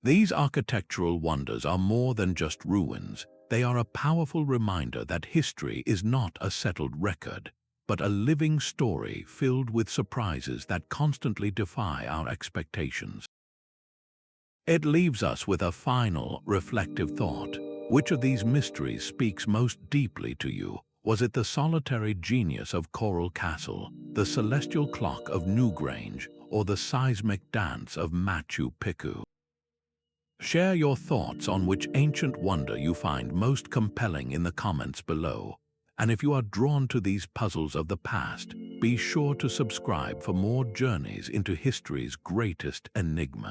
These architectural wonders are more than just ruins. They are a powerful reminder that history is not a settled record, but a living story filled with surprises that constantly defy our expectations. It leaves us with a final, reflective thought. Which of these mysteries speaks most deeply to you? Was it the solitary genius of Coral Castle, the celestial clock of Newgrange, or the seismic dance of Machu Picchu? Share your thoughts on which ancient wonder you find most compelling in the comments below. And if you are drawn to these puzzles of the past, be sure to subscribe for more journeys into history's greatest enigma.